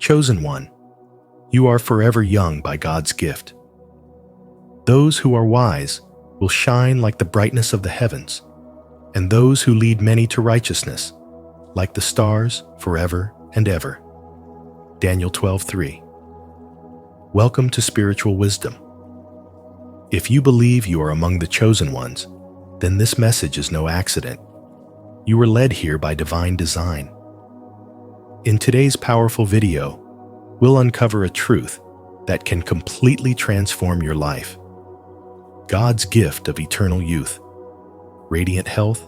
Chosen one, you are forever young by God's gift. Those who are wise will shine like the brightness of the heavens, and those who lead many to righteousness, like the stars forever and ever. Daniel 12:3. Welcome to Spiritual Wisdom. If you believe you are among the chosen ones, then this message is no accident. You were led here by divine design. In today's powerful video, we'll uncover a truth that can completely transform your life. God's gift of eternal youth, radiant health,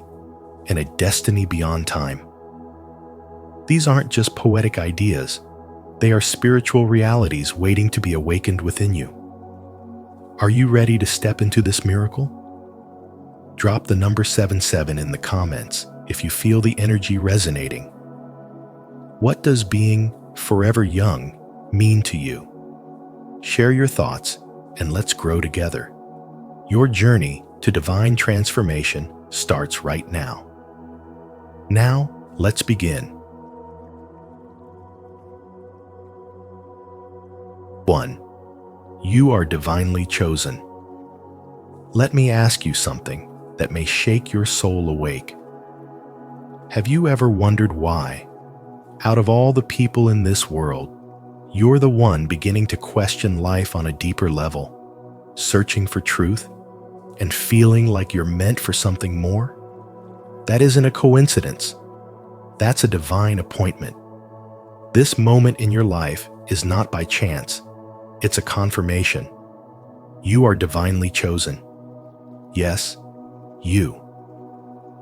and a destiny beyond time. These aren't just poetic ideas. They are spiritual realities waiting to be awakened within you. Are you ready to step into this miracle? Drop the number 77 in the comments if you feel the energy resonating. What does being forever young mean to you? Share your thoughts and let's grow together. Your journey to divine transformation starts right now. Now, let's begin. 1. You are divinely chosen. Let me ask you something that may shake your soul awake. Have you ever wondered why, out of all the people in this world, you're the one beginning to question life on a deeper level, searching for truth, and feeling like you're meant for something more? That isn't a coincidence. That's a divine appointment. This moment in your life is not by chance. It's a confirmation. You are divinely chosen. Yes, you.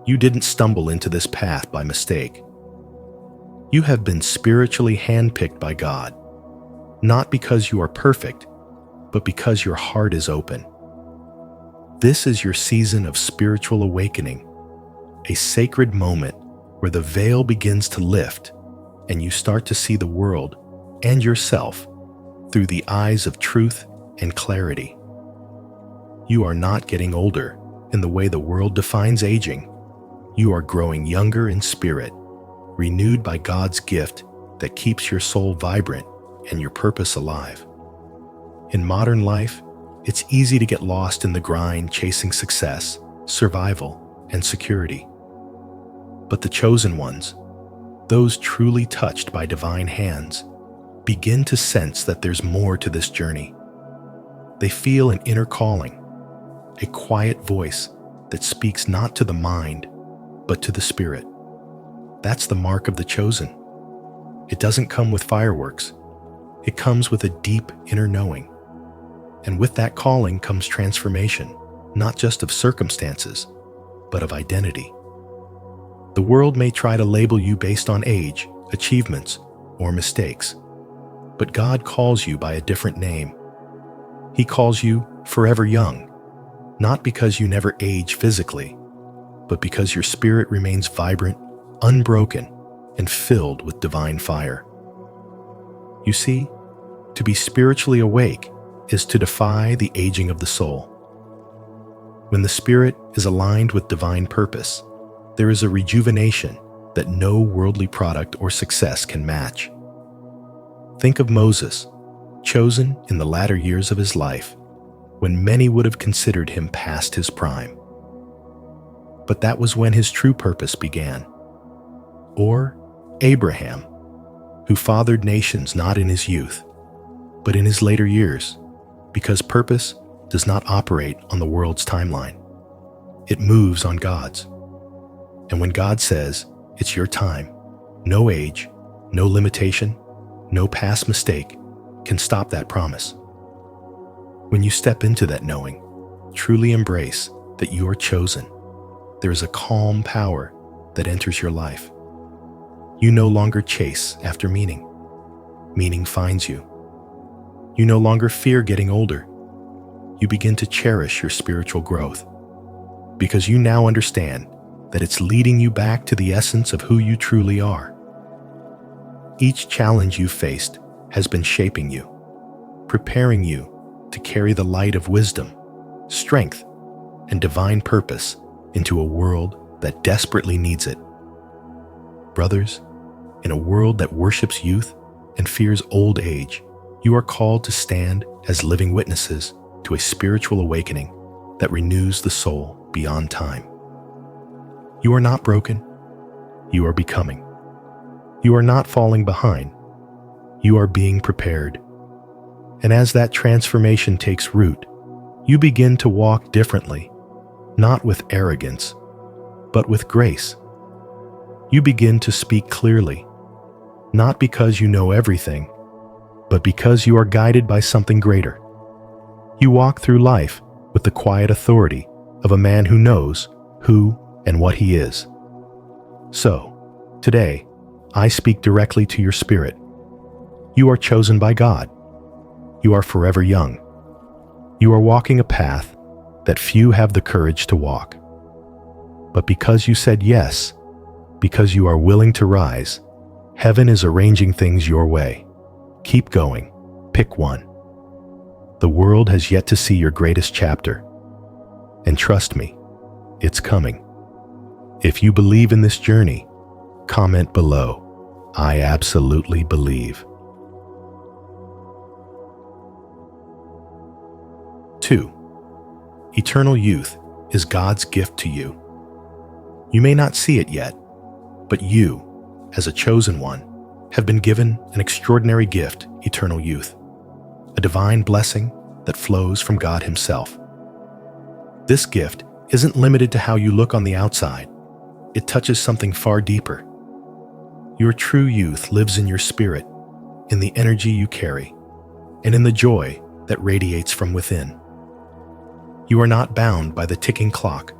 You didn't stumble into this path by mistake. You have been spiritually handpicked by God, not because you are perfect, but because your heart is open. This is your season of spiritual awakening, a sacred moment where the veil begins to lift and you start to see the world and yourself through the eyes of truth and clarity. You are not getting older in the way the world defines aging. You are growing younger in spirit, renewed by God's gift that keeps your soul vibrant and your purpose alive. In modern life, it's easy to get lost in the grind chasing success, survival, and security. But the chosen ones, those truly touched by divine hands, begin to sense that there's more to this journey. They feel an inner calling, a quiet voice that speaks not to the mind, but to the spirit. That's the mark of the chosen. It doesn't come with fireworks. It comes with a deep inner knowing. And with that calling comes transformation, not just of circumstances, but of identity. The world may try to label you based on age, achievements, or mistakes. But God calls you by a different name. He calls you forever young, not because you never age physically, but because your spirit remains vibrant, unbroken, and filled with divine fire. You see, to be spiritually awake is to defy the aging of the soul. When the spirit is aligned with divine purpose, there is a rejuvenation that no worldly product or success can match. Think of Moses, chosen in the latter years of his life, when many would have considered him past his prime. But that was when his true purpose began. Or Abraham, who fathered nations not in his youth, but in his later years, because purpose does not operate on the world's timeline. It moves on God's. And when God says, it's your time, no age, no limitation, no past mistake can stop that promise. When you step into that knowing, truly embrace that you are chosen, there is a calm power that enters your life. You no longer chase after meaning. Meaning finds you. You no longer fear getting older. You begin to cherish your spiritual growth because you now understand that it's leading you back to the essence of who you truly are. Each challenge you faced has been shaping you, preparing you to carry the light of wisdom, strength, and divine purpose into a world that desperately needs it. Brothers, in a world that worships youth, and fears old age, you are called to stand as living witnesses to a spiritual awakening that renews the soul beyond time. You are not broken. You are becoming. You are not falling behind. You are being prepared. And as that transformation takes root, you begin to walk differently, not with arrogance, but with grace. You begin to speak clearly, not because you know everything, but because you are guided by something greater. You walk through life with the quiet authority of a man who knows who and what he is. So, today, I speak directly to your spirit. You are chosen by God. You are forever young. You are walking a path that few have the courage to walk. But because you said yes, because you are willing to rise, heaven is arranging things your way. Keep going. Pick one. The world has yet to see your greatest chapter. And trust me, it's coming. If you believe in this journey, comment below, I absolutely believe. 2. Eternal youth is God's gift to you. You may not see it yet, but you, as a chosen one, have been given an extraordinary gift, eternal youth, a divine blessing that flows from God Himself. This gift isn't limited to how you look on the outside. It touches something far deeper. Your true youth lives in your spirit, in the energy you carry, and in the joy that radiates from within. You are not bound by the ticking clock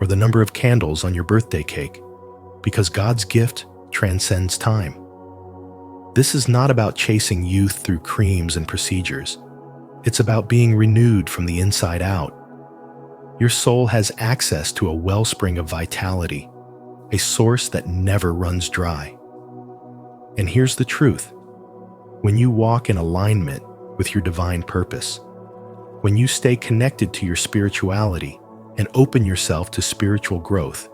or the number of candles on your birthday cake, because God's gift transcends time. This is not about chasing youth through creams and procedures. It's about being renewed from the inside out. Your soul has access to a wellspring of vitality, a source that never runs dry. And here's the truth. When you walk in alignment with your divine purpose, when you stay connected to your spirituality and open yourself to spiritual growth,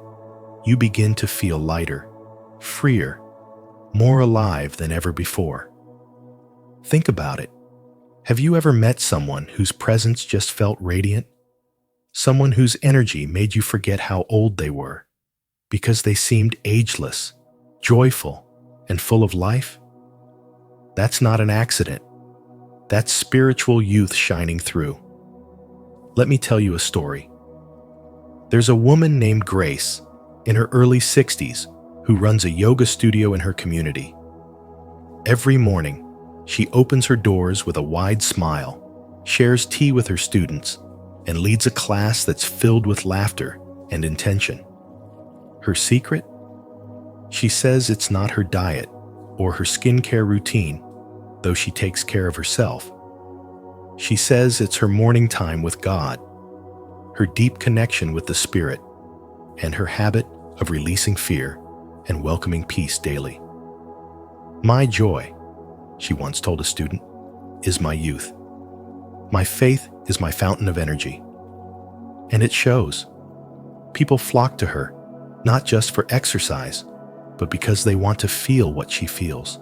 you begin to feel lighter, freer, more alive than ever before. Think about it. Have you ever met someone whose presence just felt radiant? Someone whose energy made you forget how old they were, because they seemed ageless, joyful, and full of life? That's not an accident. That's spiritual youth shining through. Let me tell you a story. There's a woman named Grace in her early 60s who runs a yoga studio in her community. Every morning, she opens her doors with a wide smile, shares tea with her students, and leads a class that's filled with laughter and intention. Her secret? She says it's not her diet or her skincare routine, though she takes care of herself. She says it's her morning time with God, her deep connection with the Spirit, and her habit of releasing fear and welcoming peace daily. My joy, she once told a student, is my youth. My faith is my fountain of energy. And it shows. People flock to her, not just for exercise, but because they want to feel what she feels.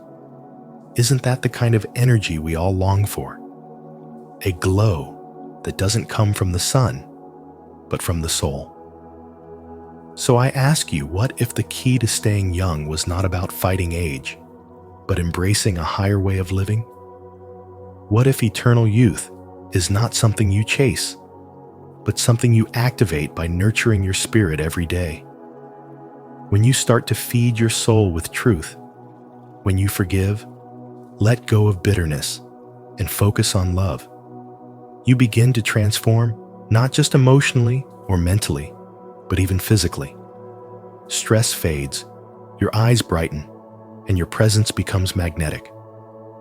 Isn't that the kind of energy we all long for? A glow that doesn't come from the sun, but from the soul. So I ask you, what if the key to staying young was not about fighting age, but embracing a higher way of living? What if eternal youth is not something you chase, but something you activate by nurturing your spirit every day? When you start to feed your soul with truth, when you forgive, let go of bitterness, and focus on love, you begin to transform, not just emotionally or mentally, but even physically. Stress fades, your eyes brighten, and your presence becomes magnetic.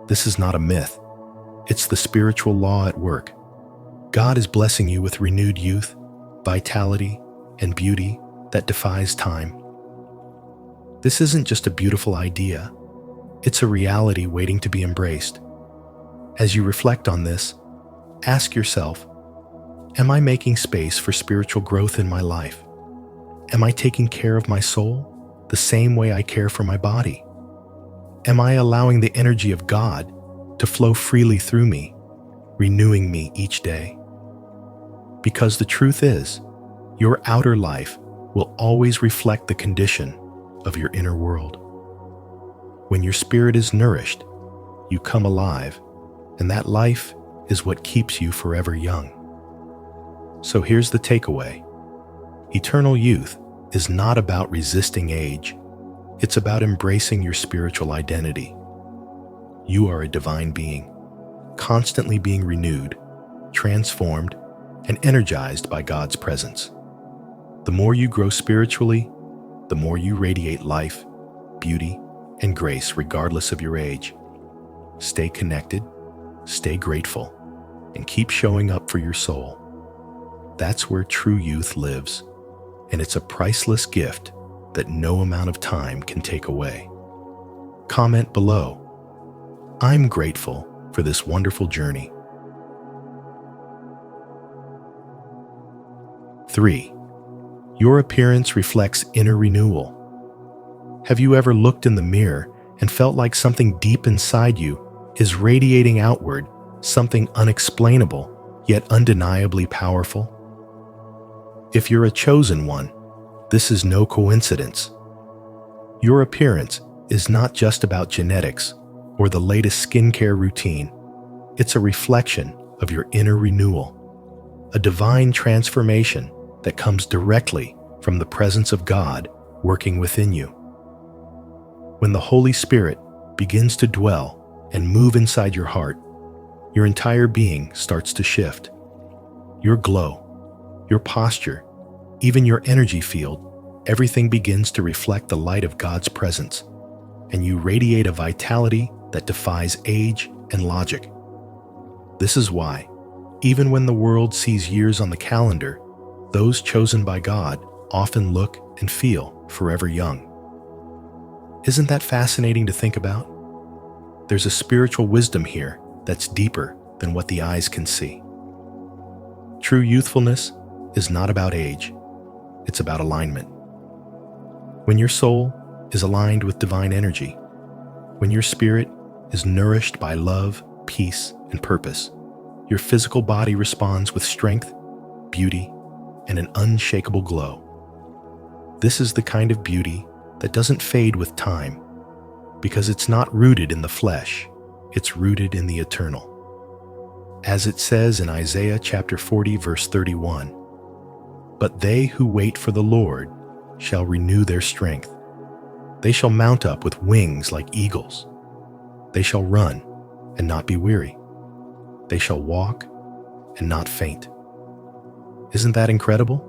This is not a myth. It's the spiritual law at work. God is blessing you with renewed youth, vitality, and beauty that defies time. This isn't just a beautiful idea. It's a reality waiting to be embraced. As you reflect on this, ask yourself, am I making space for spiritual growth in my life? Am I taking care of my soul the same way I care for my body? Am I allowing the energy of God to flow freely through me, renewing me each day? Because the truth is, your outer life will always reflect the condition of your inner world. When your spirit is nourished, you come alive, and that life is what keeps you forever young. So here's the takeaway. Eternal youth is not about resisting age. It's about embracing your spiritual identity. You are a divine being, constantly being renewed, transformed, and energized by God's presence. The more you grow spiritually, the more you radiate life, beauty, and grace regardless of your age. Stay connected, stay grateful, and keep showing up for your soul. That's where true youth lives, and it's a priceless gift that no amount of time can take away. Comment below. I'm grateful for this wonderful journey. 3. Your appearance reflects inner renewal. Have you ever looked in the mirror and felt like something deep inside you is radiating outward, something unexplainable, yet undeniably powerful? If you're a chosen one, this is no coincidence. Your appearance is not just about genetics or the latest skincare routine. It's a reflection of your inner renewal, a divine transformation that comes directly from the presence of God working within you. When the Holy Spirit begins to dwell and move inside your heart, your entire being starts to shift. Your glow, your posture, even your energy field, everything begins to reflect the light of God's presence, and you radiate a vitality that defies age and logic. This is why, even when the world sees years on the calendar, those chosen by God often look and feel forever young. Isn't that fascinating to think about? There's a spiritual wisdom here that's deeper than what the eyes can see. True youthfulness is not about age, it's about alignment. When your soul is aligned with divine energy, when your spirit is nourished by love, peace, and purpose, your physical body responds with strength, beauty, and an unshakable glow. This is the kind of beauty that doesn't fade with time, because it's not rooted in the flesh, it's rooted in the eternal. As it says in Isaiah chapter 40, verse 31, "But they who wait for the Lord shall renew their strength. They shall mount up with wings like eagles. They shall run and not be weary. They shall walk and not faint." Isn't that incredible?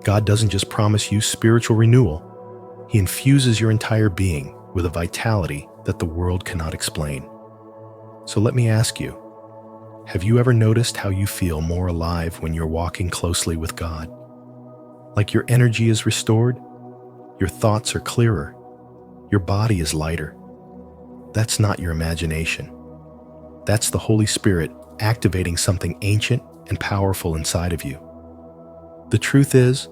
God doesn't just promise you spiritual renewal. He infuses your entire being with a vitality that the world cannot explain. So let me ask you, have you ever noticed how you feel more alive when you're walking closely with God? Like your energy is restored, your thoughts are clearer, your body is lighter. That's not your imagination. That's the Holy Spirit activating something ancient and powerful inside of you. The truth is,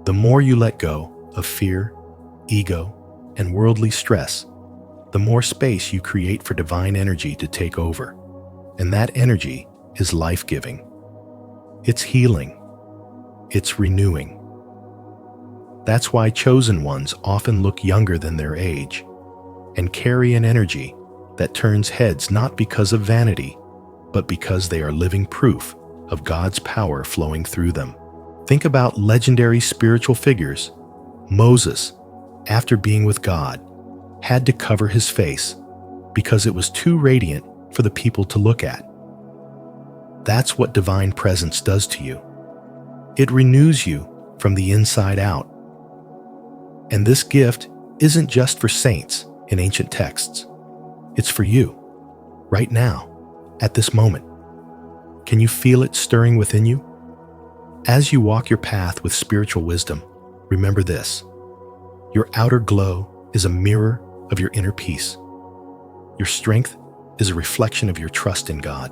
the more you let go of fear, ego, and worldly stress, the more space you create for divine energy to take over. And that energy is life-giving. It's healing. It's renewing. That's why chosen ones often look younger than their age and carry an energy that turns heads not because of vanity, but because they are living proof of God's power flowing through them. Think about legendary spiritual figures. Moses, after being with God, had to cover his face because it was too radiant for the people to look at. That's what divine presence does to you. It renews you from the inside out. And this gift isn't just for saints in ancient texts. It's for you, right now, at this moment. Can you feel it stirring within you? As you walk your path with spiritual wisdom, remember this: your outer glow is a mirror of your inner peace. Your strength is a reflection of your trust in God.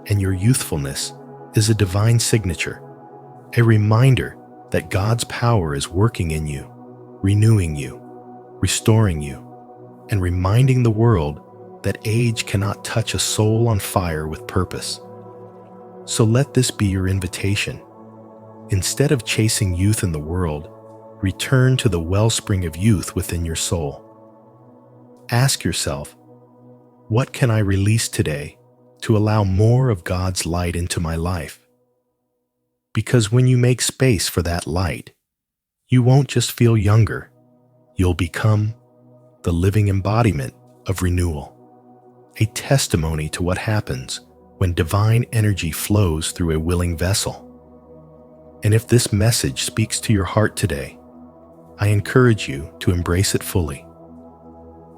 And your youthfulness is a divine signature, a reminder that God's power is working in you, renewing you, restoring you, and reminding the world that age cannot touch a soul on fire with purpose. So let this be your invitation. Instead of chasing youth in the world, return to the wellspring of youth within your soul. Ask yourself, what can I release today to allow more of God's light into my life? Because when you make space for that light, you won't just feel younger, you'll become the living embodiment of renewal, a testimony to what happens when divine energy flows through a willing vessel. And if this message speaks to your heart today, I encourage you to embrace it fully.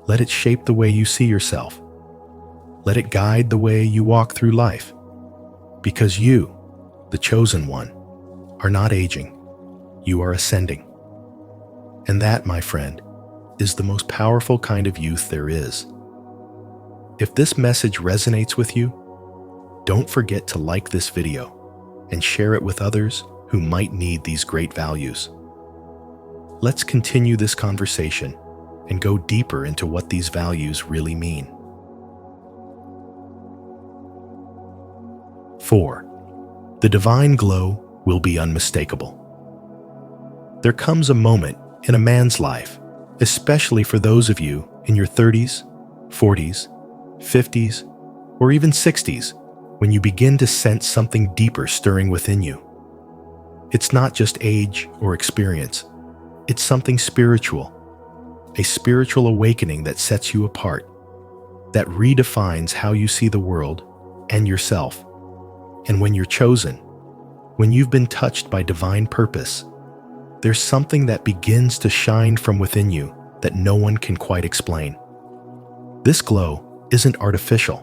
Let it shape the way you see yourself. Let it guide the way you walk through life. Because you, the chosen one, are not aging. You are ascending. And that, my friend, is the most powerful kind of youth there is. If this message resonates with you, don't forget to like this video and share it with others who might need these great values. Let's continue this conversation and go deeper into what these values really mean. 4. The divine glow will be unmistakable. There comes a moment in a man's life, especially for those of you in your 30s, 40s, 50s, or even 60s, when you begin to sense something deeper stirring within you. It's not just age or experience. It's something spiritual, a spiritual awakening that sets you apart, that redefines how you see the world and yourself. And when you're chosen, when you've been touched by divine purpose, there's something that begins to shine from within you that no one can quite explain. This glow isn't artificial.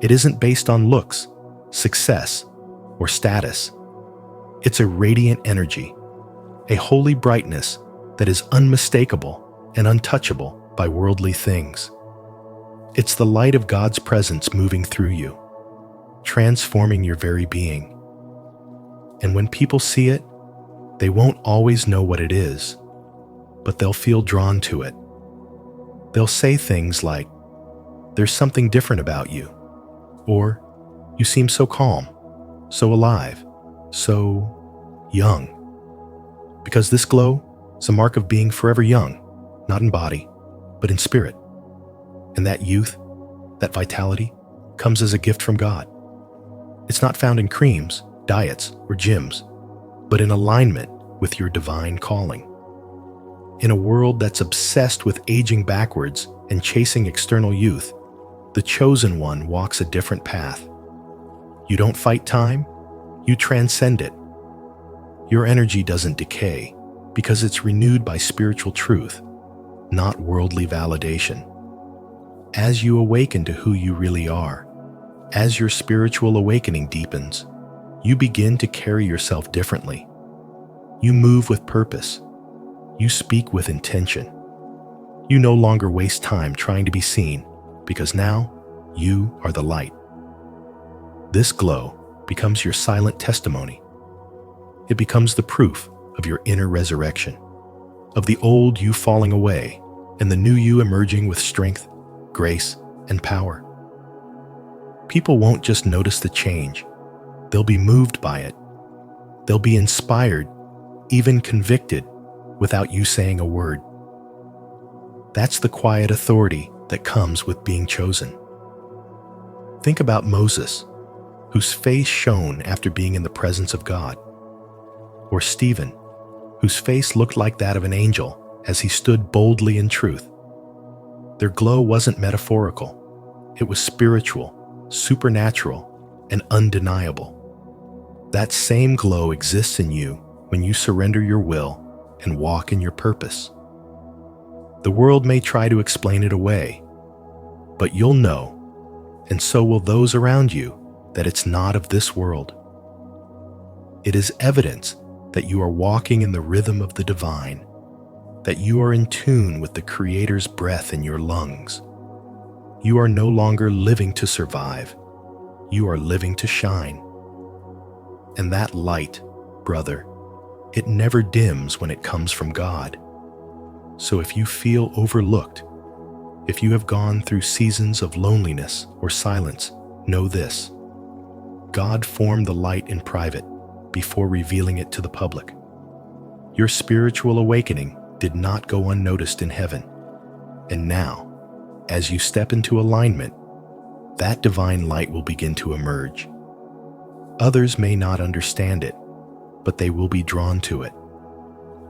It isn't based on looks, success, or status. It's a radiant energy, a holy brightness that is unmistakable and untouchable by worldly things. It's the light of God's presence moving through you, transforming your very being. And when people see it, they won't always know what it is, but they'll feel drawn to it. They'll say things like, "There's something different about you," or "You seem so calm, so alive, so young." Because this glow is a mark of being forever young, not in body, but in spirit. And that youth, that vitality, comes as a gift from God. It's not found in creams, diets, or gyms, but in alignment with your divine calling. In a world that's obsessed with aging backwards and chasing external youth, the chosen one walks a different path. You don't fight time, you transcend it. Your energy doesn't decay because it's renewed by spiritual truth, not worldly validation. As you awaken to who you really are, as your spiritual awakening deepens, you begin to carry yourself differently. You move with purpose. You speak with intention. You no longer waste time trying to be seen because now you are the light. This glow becomes your silent testimony. It becomes the proof of your inner resurrection, of the old you falling away and the new you emerging with strength, grace, and power. People won't just notice the change. They'll be moved by it. They'll be inspired, even convicted, without you saying a word. That's the quiet authority that comes with being chosen. Think about Moses, whose face shone after being in the presence of God, or Stephen, whose face looked like that of an angel as he stood boldly in truth. Their glow wasn't metaphorical. It was spiritual, supernatural, and undeniable. That same glow exists in you when you surrender your will and walk in your purpose. The world may try to explain it away, but you'll know, and so will those around you, that it's not of this world. It is evidence that you are walking in the rhythm of the divine, that you are in tune with the Creator's breath in your lungs. You are no longer living to survive. You are living to shine. And that light, brother, it never dims when it comes from God. So if you feel overlooked, If you have gone through seasons of loneliness or silence, know this: God formed the light in private before revealing it to the public. Your spiritual awakening did not go unnoticed in heaven. And now, as you step into alignment, that divine light will begin to emerge. Others may not understand it, but they will be drawn to it.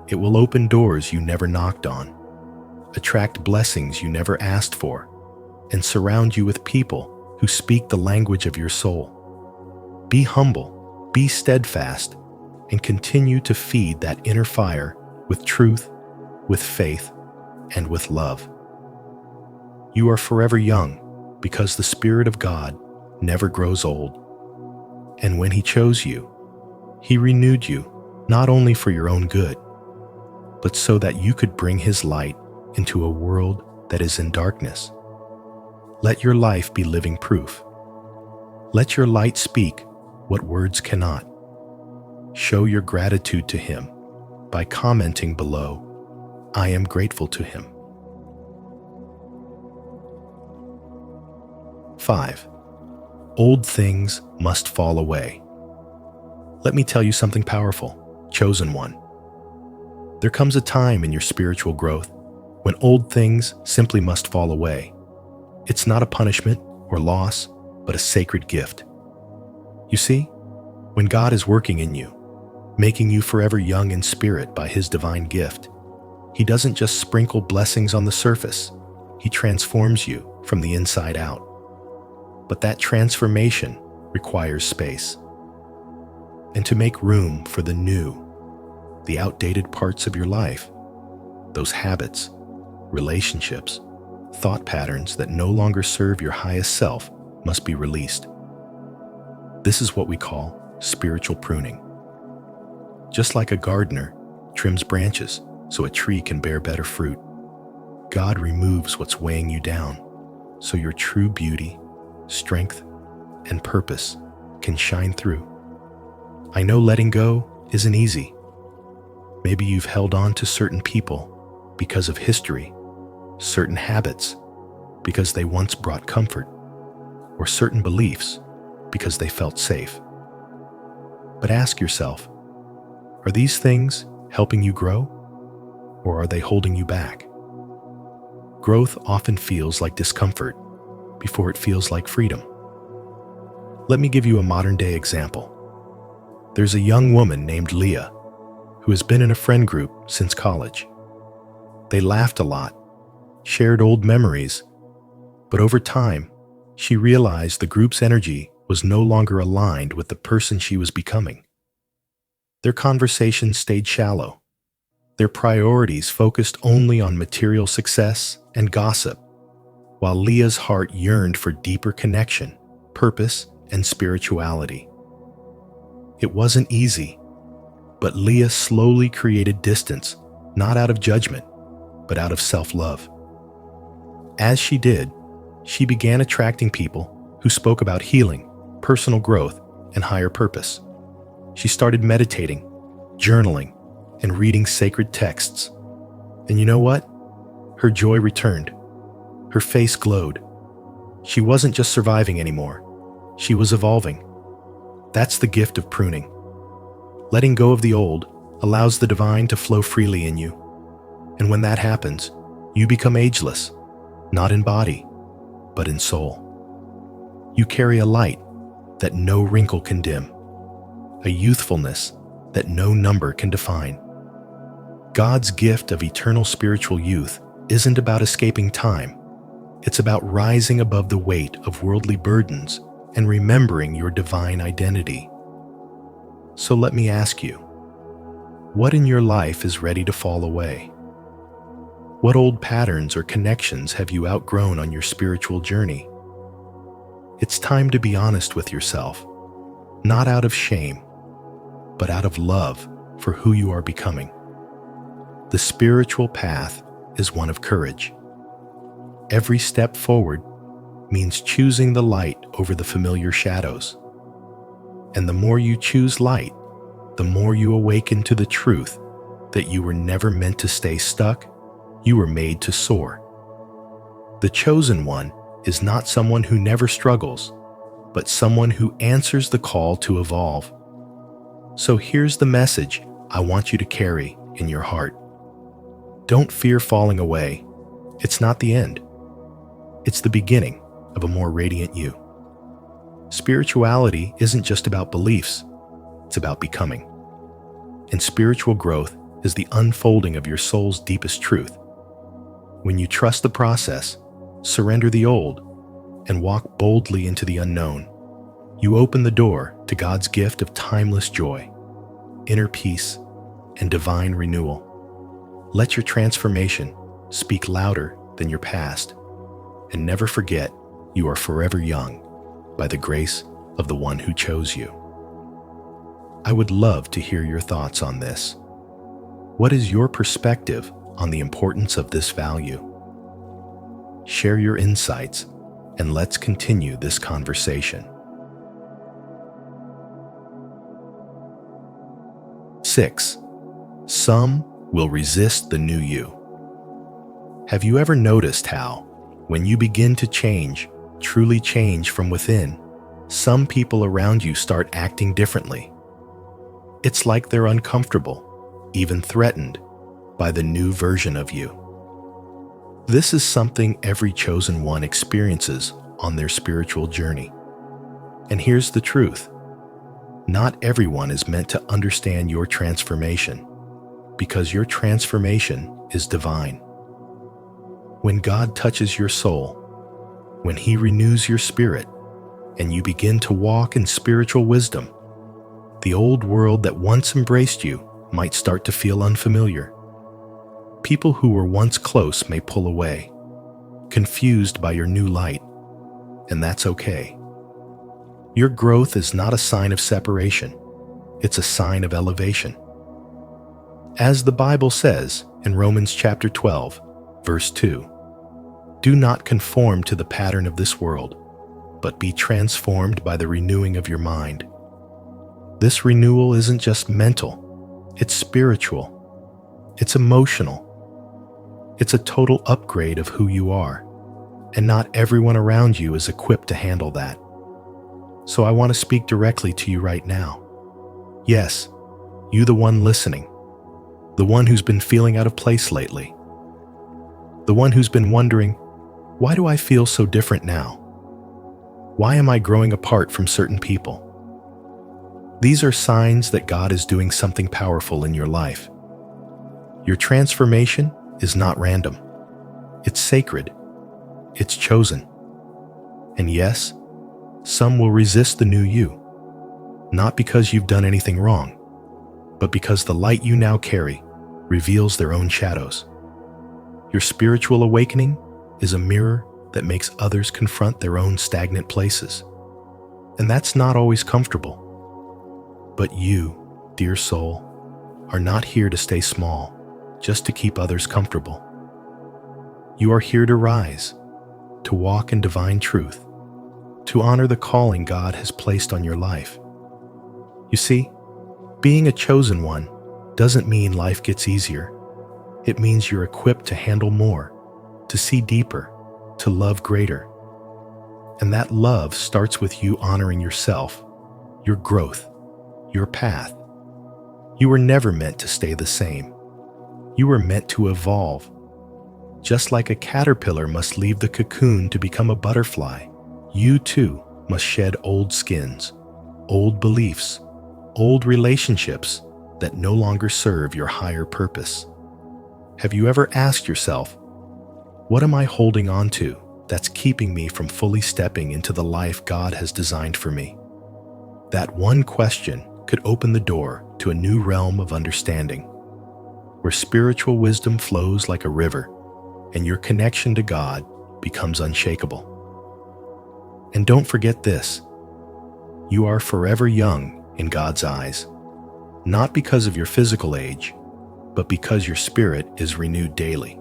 It will open doors you never knocked on, attract blessings you never asked for, and surround you with people who speak the language of your soul. Be humble, be steadfast, and continue to feed that inner fire with truth, with faith, and with love. You are forever young because the Spirit of God never grows old. And when He chose you, He renewed you not only for your own good, but so that you could bring His light into a world that is in darkness. Let your life be living proof. Let your light speak what words cannot. Show your gratitude to Him by commenting below, "I am grateful to Him." 5. Old things must fall away. Let me tell you something powerful, chosen one. There comes a time in your spiritual growth when old things simply must fall away. It's not a punishment or loss, but a sacred gift. You see, when God is working in you, making you forever young in spirit by His divine gift, He doesn't just sprinkle blessings on the surface. He transforms you from the inside out. But that transformation requires space. And to make room for the new, the outdated parts of your life, those habits, relationships, thought patterns that no longer serve your highest self must be released. This is what we call spiritual pruning. Just like a gardener trims branches so a tree can bear better fruit, God removes what's weighing you down so your true beauty, strength, and purpose can shine through. I know letting go isn't easy. Maybe you've held on to certain people because of history, certain habits because they once brought comfort, or certain beliefs because they felt safe. But ask yourself, are these things helping you grow, or are they holding you back? Growth often feels like discomfort before it feels like freedom. Let me give you a modern-day example. There's a young woman named Leah who has been in a friend group since college. They laughed a lot, shared old memories, but over time, she realized the group's energy was no longer aligned with the person she was becoming. Their conversations stayed shallow. Their priorities focused only on material success and gossip, while Leah's heart yearned for deeper connection, purpose, and spirituality. It wasn't easy, but Leah slowly created distance, not out of judgment, but out of self-love. As she did, she began attracting people who spoke about healing, personal growth, and higher purpose. She started meditating, journaling, and reading sacred texts. And you know what? Her joy returned. Her face glowed. She wasn't just surviving anymore. She was evolving. That's the gift of pruning. Letting go of the old allows the divine to flow freely in you. And when that happens, you become ageless, not in body, but in soul. You carry a light that no wrinkle can dim, a youthfulness that no number can define. God's gift of eternal spiritual youth isn't about escaping time. It's about rising above the weight of worldly burdens and remembering your divine identity. So let me ask you, what in your life is ready to fall away? What old patterns or connections have you outgrown on your spiritual journey? It's time to be honest with yourself, not out of shame, but out of love for who you are becoming. The spiritual path is one of courage. Every step forward means choosing the light over the familiar shadows. And the more you choose light, the more you awaken to the truth that you were never meant to stay stuck, you were made to soar. The chosen one is not someone who never struggles, but someone who answers the call to evolve. So here's the message I want you to carry in your heart. Don't fear falling away. It's not the end. It's the beginning of a more radiant you. Spirituality isn't just about beliefs, it's about becoming. And spiritual growth is the unfolding of your soul's deepest truth. When you trust the process, surrender the old, and walk boldly into the unknown, you open the door to God's gift of timeless joy, inner peace, and divine renewal. Let your transformation speak louder than your past, and never forget you are forever young by the grace of the one who chose you. I would love to hear your thoughts on this. What is your perspective on the importance of this value? Share your insights, and let's continue this conversation. 6. Some will resist the new you. Have you ever noticed how, when you begin to change, truly change from within, some people around you start acting differently? It's like they're uncomfortable, even threatened, by the new version of you. This is something every chosen one experiences on their spiritual journey. And here's the truth. Not everyone is meant to understand your transformation, because your transformation is divine. When God touches your soul, when He renews your spirit, and you begin to walk in spiritual wisdom, the old world that once embraced you might start to feel unfamiliar. People who were once close may pull away, confused by your new light, and that's okay. Your growth is not a sign of separation, it's a sign of elevation. As the Bible says in Romans chapter 12, verse 2, "Do not conform to the pattern of this world, but be transformed by the renewing of your mind." This renewal isn't just mental, it's spiritual, it's emotional. It's a total upgrade of who you are, and not everyone around you is equipped to handle that. So I want to speak directly to you right now. Yes, you the one listening, the one who's been feeling out of place lately, the one who's been wondering, why do I feel so different now? Why am I growing apart from certain people? These are signs that God is doing something powerful in your life. Your transformation is not random. It's sacred. It's chosen. And yes, some will resist the new you, not because you've done anything wrong, but because the light you now carry reveals their own shadows. Your spiritual awakening is a mirror that makes others confront their own stagnant places. And that's not always comfortable. But you, dear soul, are not here to stay small, just to keep others comfortable. You are here to rise, to walk in divine truth, to honor the calling God has placed on your life. You see, being a chosen one doesn't mean life gets easier. It means you're equipped to handle more, to see deeper, to love greater. And that love starts with you honoring yourself, your growth, your path. You were never meant to stay the same. You were meant to evolve. Just like a caterpillar must leave the cocoon to become a butterfly, you too must shed old skins, old beliefs, old relationships that no longer serve your higher purpose. Have you ever asked yourself, what am I holding on to that's keeping me from fully stepping into the life God has designed for me? That one question could open the door to a new realm of understanding, where spiritual wisdom flows like a river and your connection to God becomes unshakable. And don't forget this, you are forever young in God's eyes, not because of your physical age, but because your spirit is renewed daily.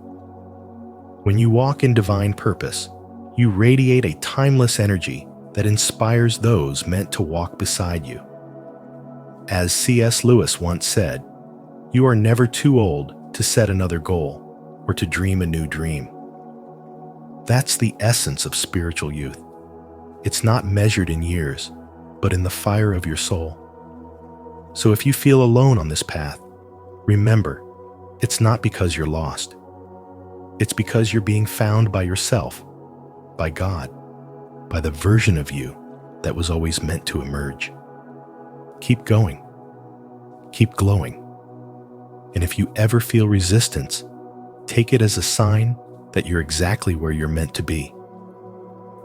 When you walk in divine purpose, you radiate a timeless energy that inspires those meant to walk beside you. As C.S. Lewis once said, you are never too old to set another goal or to dream a new dream. That's the essence of spiritual youth. It's not measured in years, but in the fire of your soul. So if you feel alone on this path, remember, it's not because you're lost. It's because you're being found by yourself, by God, by the version of you that was always meant to emerge. Keep going. Keep glowing. And if you ever feel resistance, take it as a sign that you're exactly where you're meant to be.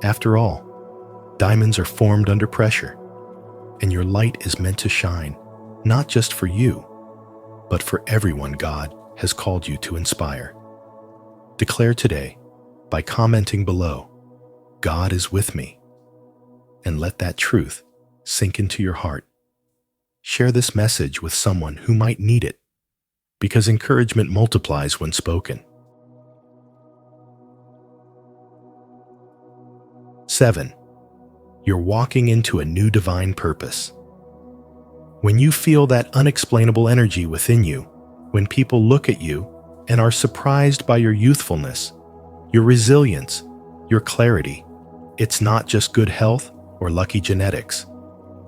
After all, diamonds are formed under pressure, and your light is meant to shine, not just for you, but for everyone God has called you to inspire. Declare today, by commenting below, God is with me, and let that truth sink into your heart. Share this message with someone who might need it, because encouragement multiplies when spoken. 7. You're walking into a new divine purpose. When you feel that unexplainable energy within you, when people look at you and are surprised by your youthfulness, your resilience, your clarity, it's not just good health or lucky genetics.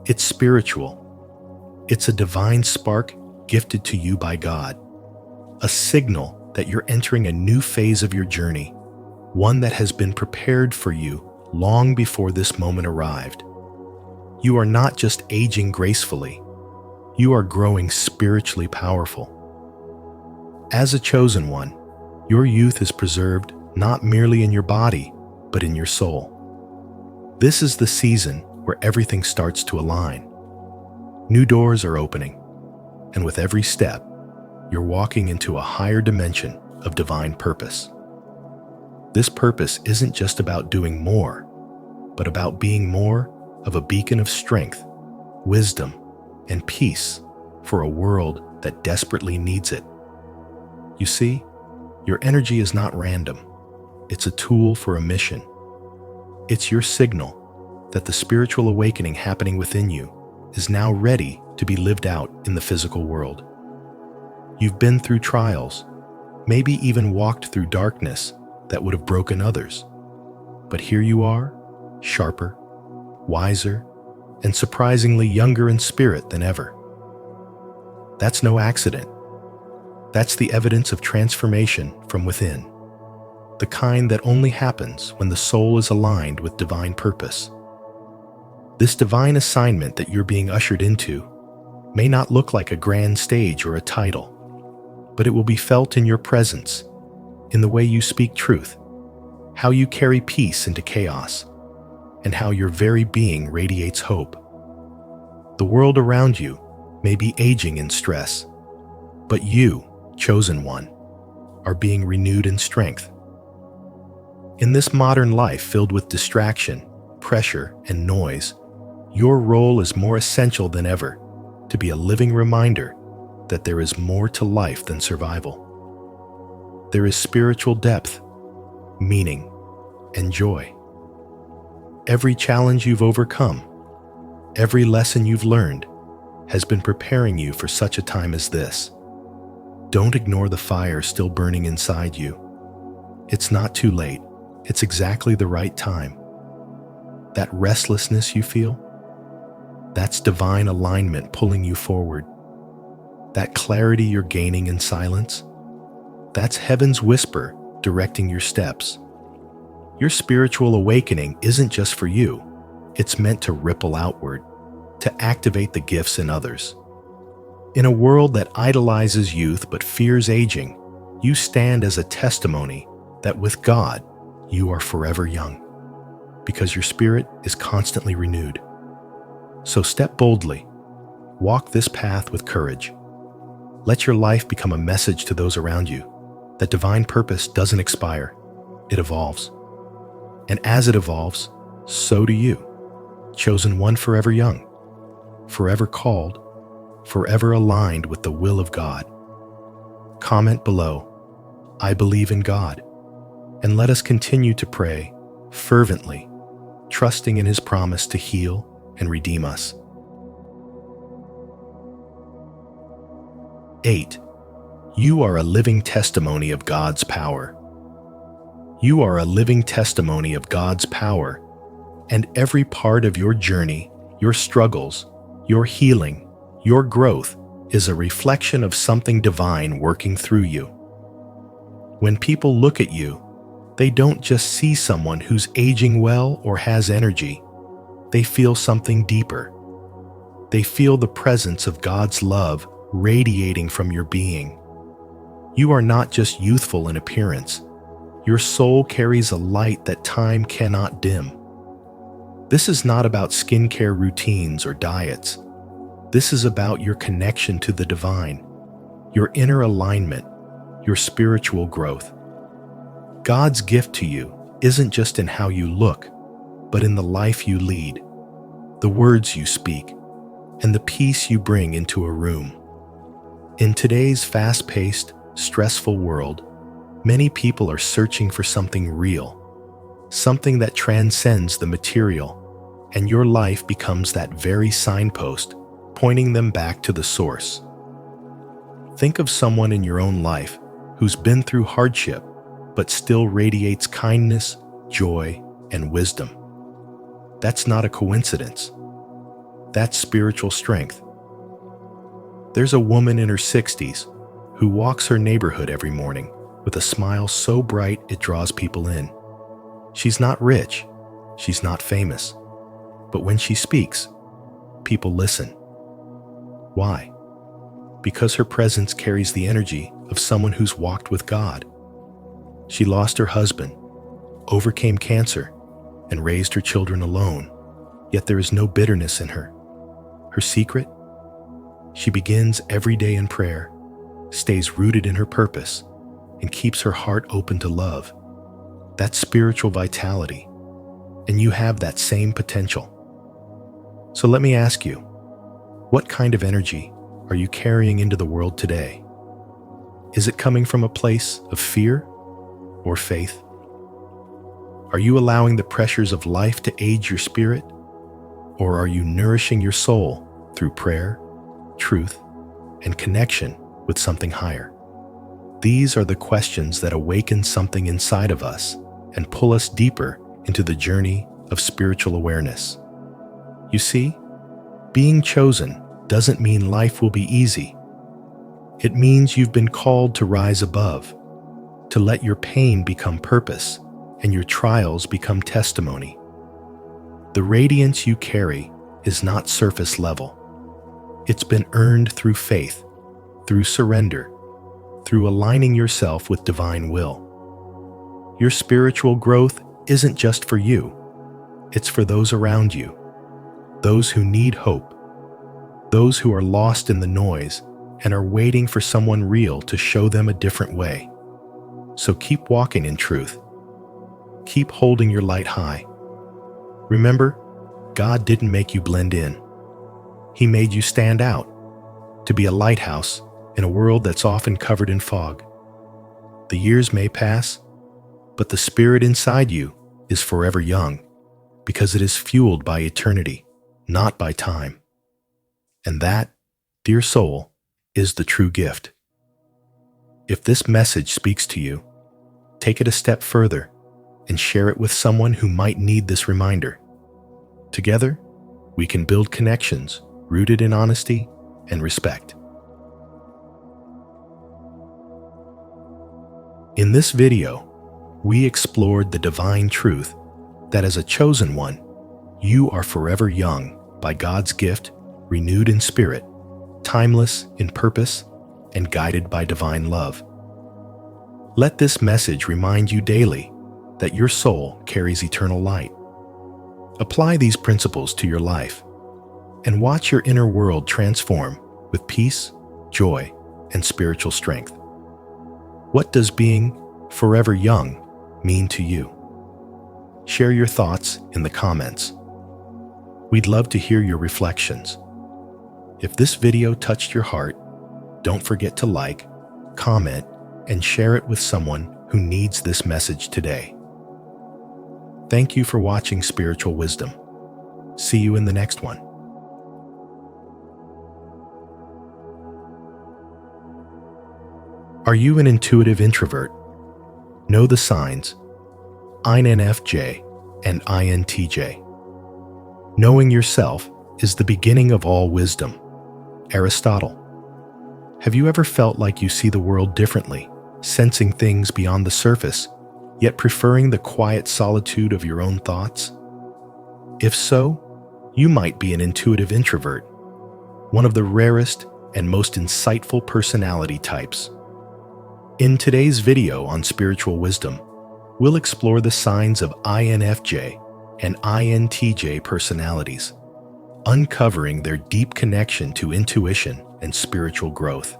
It's spiritual. It's a divine spark gifted to you by God, a signal that you're entering a new phase of your journey, one that has been prepared for you long before this moment arrived. You are not just aging gracefully, you are growing spiritually powerful. As a chosen one, your youth is preserved not merely in your body, but in your soul. This is the season where everything starts to align. New doors are opening, and with every step, you're walking into a higher dimension of divine purpose. This purpose isn't just about doing more, but about being more of a beacon of strength, wisdom, and peace for a world that desperately needs it. You see, your energy is not random. It's a tool for a mission. It's your signal that the spiritual awakening happening within you is now ready to be lived out in the physical world. You've been through trials, maybe even walked through darkness that would have broken others. But here you are, sharper, wiser, and surprisingly younger in spirit than ever. That's no accident. That's the evidence of transformation from within, the kind that only happens when the soul is aligned with divine purpose. This divine assignment that you're being ushered into may not look like a grand stage or a title, but it will be felt in your presence, in the way you speak truth, how you carry peace into chaos, and how your very being radiates hope. The world around you may be aging in stress, but you, chosen one, are being renewed in strength. In this modern life filled with distraction, pressure, and noise, your role is more essential than ever to be a living reminder that there is more to life than survival. There is spiritual depth, meaning, and joy. Every challenge you've overcome, every lesson you've learned, has been preparing you for such a time as this. Don't ignore the fire still burning inside you. It's not too late. It's exactly the right time. That restlessness you feel, that's divine alignment pulling you forward. That clarity you're gaining in silence, that's heaven's whisper directing your steps. Your spiritual awakening isn't just for you. It's meant to ripple outward, to activate the gifts in others. In a world that idolizes youth but fears aging, you stand as a testimony that with God, you are forever young, because your spirit is constantly renewed. So step boldly, walk this path with courage. Let your life become a message to those around you that divine purpose doesn't expire, it evolves. And as it evolves, so do you, chosen one forever young, forever called, forever aligned with the will of God. Comment below, I believe in God, and let us continue to pray fervently, trusting in His promise to heal and redeem us. 8. You are a living testimony of God's power. You are a living testimony of God's power, and every part of your journey, your struggles, your healing, your growth is a reflection of something divine working through you. When people look at you, they don't just see someone who's aging well or has energy. They feel something deeper. They feel the presence of God's love radiating from your being. You are not just youthful in appearance. Your soul carries a light that time cannot dim. This is not about skincare routines or diets. This is about your connection to the divine, your inner alignment, your spiritual growth. God's gift to you isn't just in how you look, but in the life you lead, the words you speak, and the peace you bring into a room. In today's fast-paced, stressful world, many people are searching for something real, something that transcends the material, and your life becomes that very signpost, pointing them back to the source. Think of someone in your own life who's been through hardship, but still radiates kindness, joy, and wisdom. That's not a coincidence. That's spiritual strength. There's a woman in her 60s who walks her neighborhood every morning with a smile so bright it draws people in. She's not rich, she's not famous, but when she speaks, people listen. Why? Because her presence carries the energy of someone who's walked with God. She lost her husband, overcame cancer, and raised her children alone, yet there is no bitterness in her. Her secret? She begins every day in prayer, stays rooted in her purpose, and keeps her heart open to love. That's spiritual vitality, and you have that same potential. So let me ask you, what kind of energy are you carrying into the world today? Is it coming from a place of fear or faith? Are you allowing the pressures of life to age your spirit? Or are you nourishing your soul through prayer, truth, and connection with something higher? These are the questions that awaken something inside of us and pull us deeper into the journey of spiritual awareness. You see, being chosen doesn't mean life will be easy. It means you've been called to rise above, to let your pain become purpose and your trials become testimony. The radiance you carry is not surface level. It's been earned through faith, through surrender, through aligning yourself with divine will. Your spiritual growth isn't just for you. It's for those around you, those who need hope, those who are lost in the noise and are waiting for someone real to show them a different way. So keep walking in truth. Keep holding your light high. Remember, God didn't make you blend in. He made you stand out, to be a lighthouse in a world that's often covered in fog. The years may pass, but the spirit inside you is forever young, because it is fueled by eternity, not by time. And that, dear soul, is the true gift. If this message speaks to you, take it a step further and share it with someone who might need this reminder. Together, we can build connections rooted in honesty and respect. In this video, we explored the divine truth that as a chosen one, you are forever young by God's gift, renewed in spirit, timeless in purpose, and guided by divine love. Let this message remind you daily that your soul carries eternal light. Apply these principles to your life and watch your inner world transform with peace, joy, and spiritual strength. What does being forever young mean to you? Share your thoughts in the comments. We'd love to hear your reflections. If this video touched your heart, don't forget to like, comment, and share it with someone who needs this message today. Thank you for watching Spiritual Wisdom. See you in the next one. Are you an intuitive introvert? Know the signs INFJ and INTJ. Knowing yourself is the beginning of all wisdom. Aristotle. Have you ever felt like you see the world differently, sensing things beyond the surface, yet preferring the quiet solitude of your own thoughts? If so, you might be an intuitive introvert, one of the rarest and most insightful personality types. In today's video on spiritual wisdom, we'll explore the signs of INFJ and INTJ personalities, uncovering their deep connection to intuition and spiritual growth.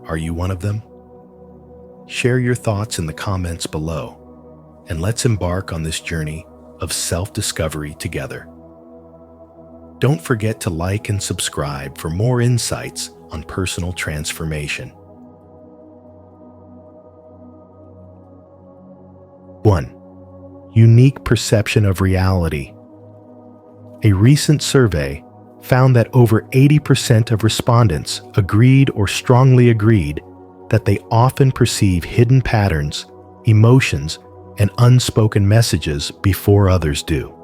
Are you one of them? Share your thoughts in the comments below, and let's embark on this journey of self-discovery together. Don't forget to like and subscribe for more insights on personal transformation. 1. Unique perception of reality. A recent survey found that over 80% of respondents agreed or strongly agreed that they often perceive hidden patterns, emotions, and unspoken messages before others do.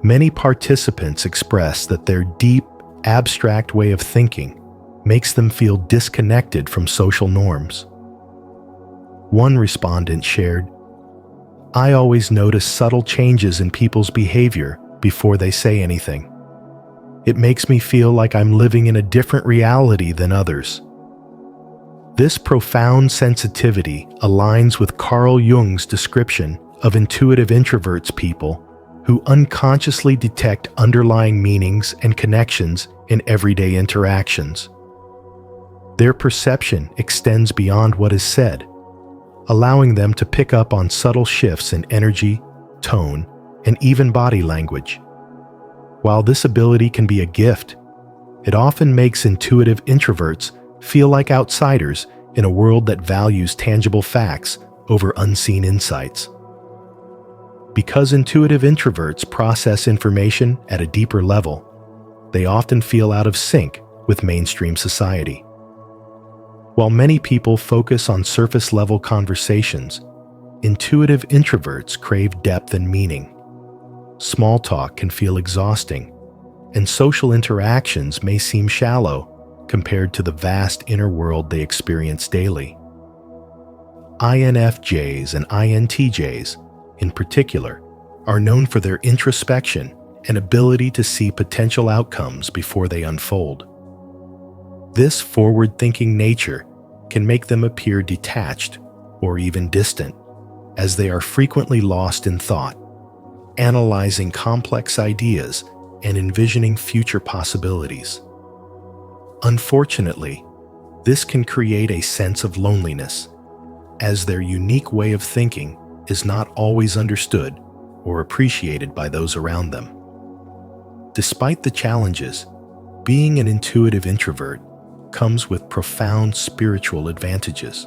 Many participants express that their deep, abstract way of thinking makes them feel disconnected from social norms. One respondent shared, "I always notice subtle changes in people's behavior before they say anything. It makes me feel like I'm living in a different reality than others." This profound sensitivity aligns with Carl Jung's description of intuitive introverts, people who unconsciously detect underlying meanings and connections in everyday interactions. Their perception extends beyond what is said, allowing them to pick up on subtle shifts in energy, tone, and even body language. While this ability can be a gift, it often makes intuitive introverts feel like outsiders in a world that values tangible facts over unseen insights. Because intuitive introverts process information at a deeper level, they often feel out of sync with mainstream society. While many people focus on surface-level conversations, intuitive introverts crave depth and meaning. Small talk can feel exhausting, and social interactions may seem shallow compared to the vast inner world they experience daily. INFJs and INTJs, in particular, are known for their introspection and ability to see potential outcomes before they unfold. This forward-thinking nature can make them appear detached or even distant, as they are frequently lost in thought, analyzing complex ideas and envisioning future possibilities. Unfortunately, this can create a sense of loneliness, as their unique way of thinking is not always understood or appreciated by those around them. Despite the challenges, being an intuitive introvert comes with profound spiritual advantages.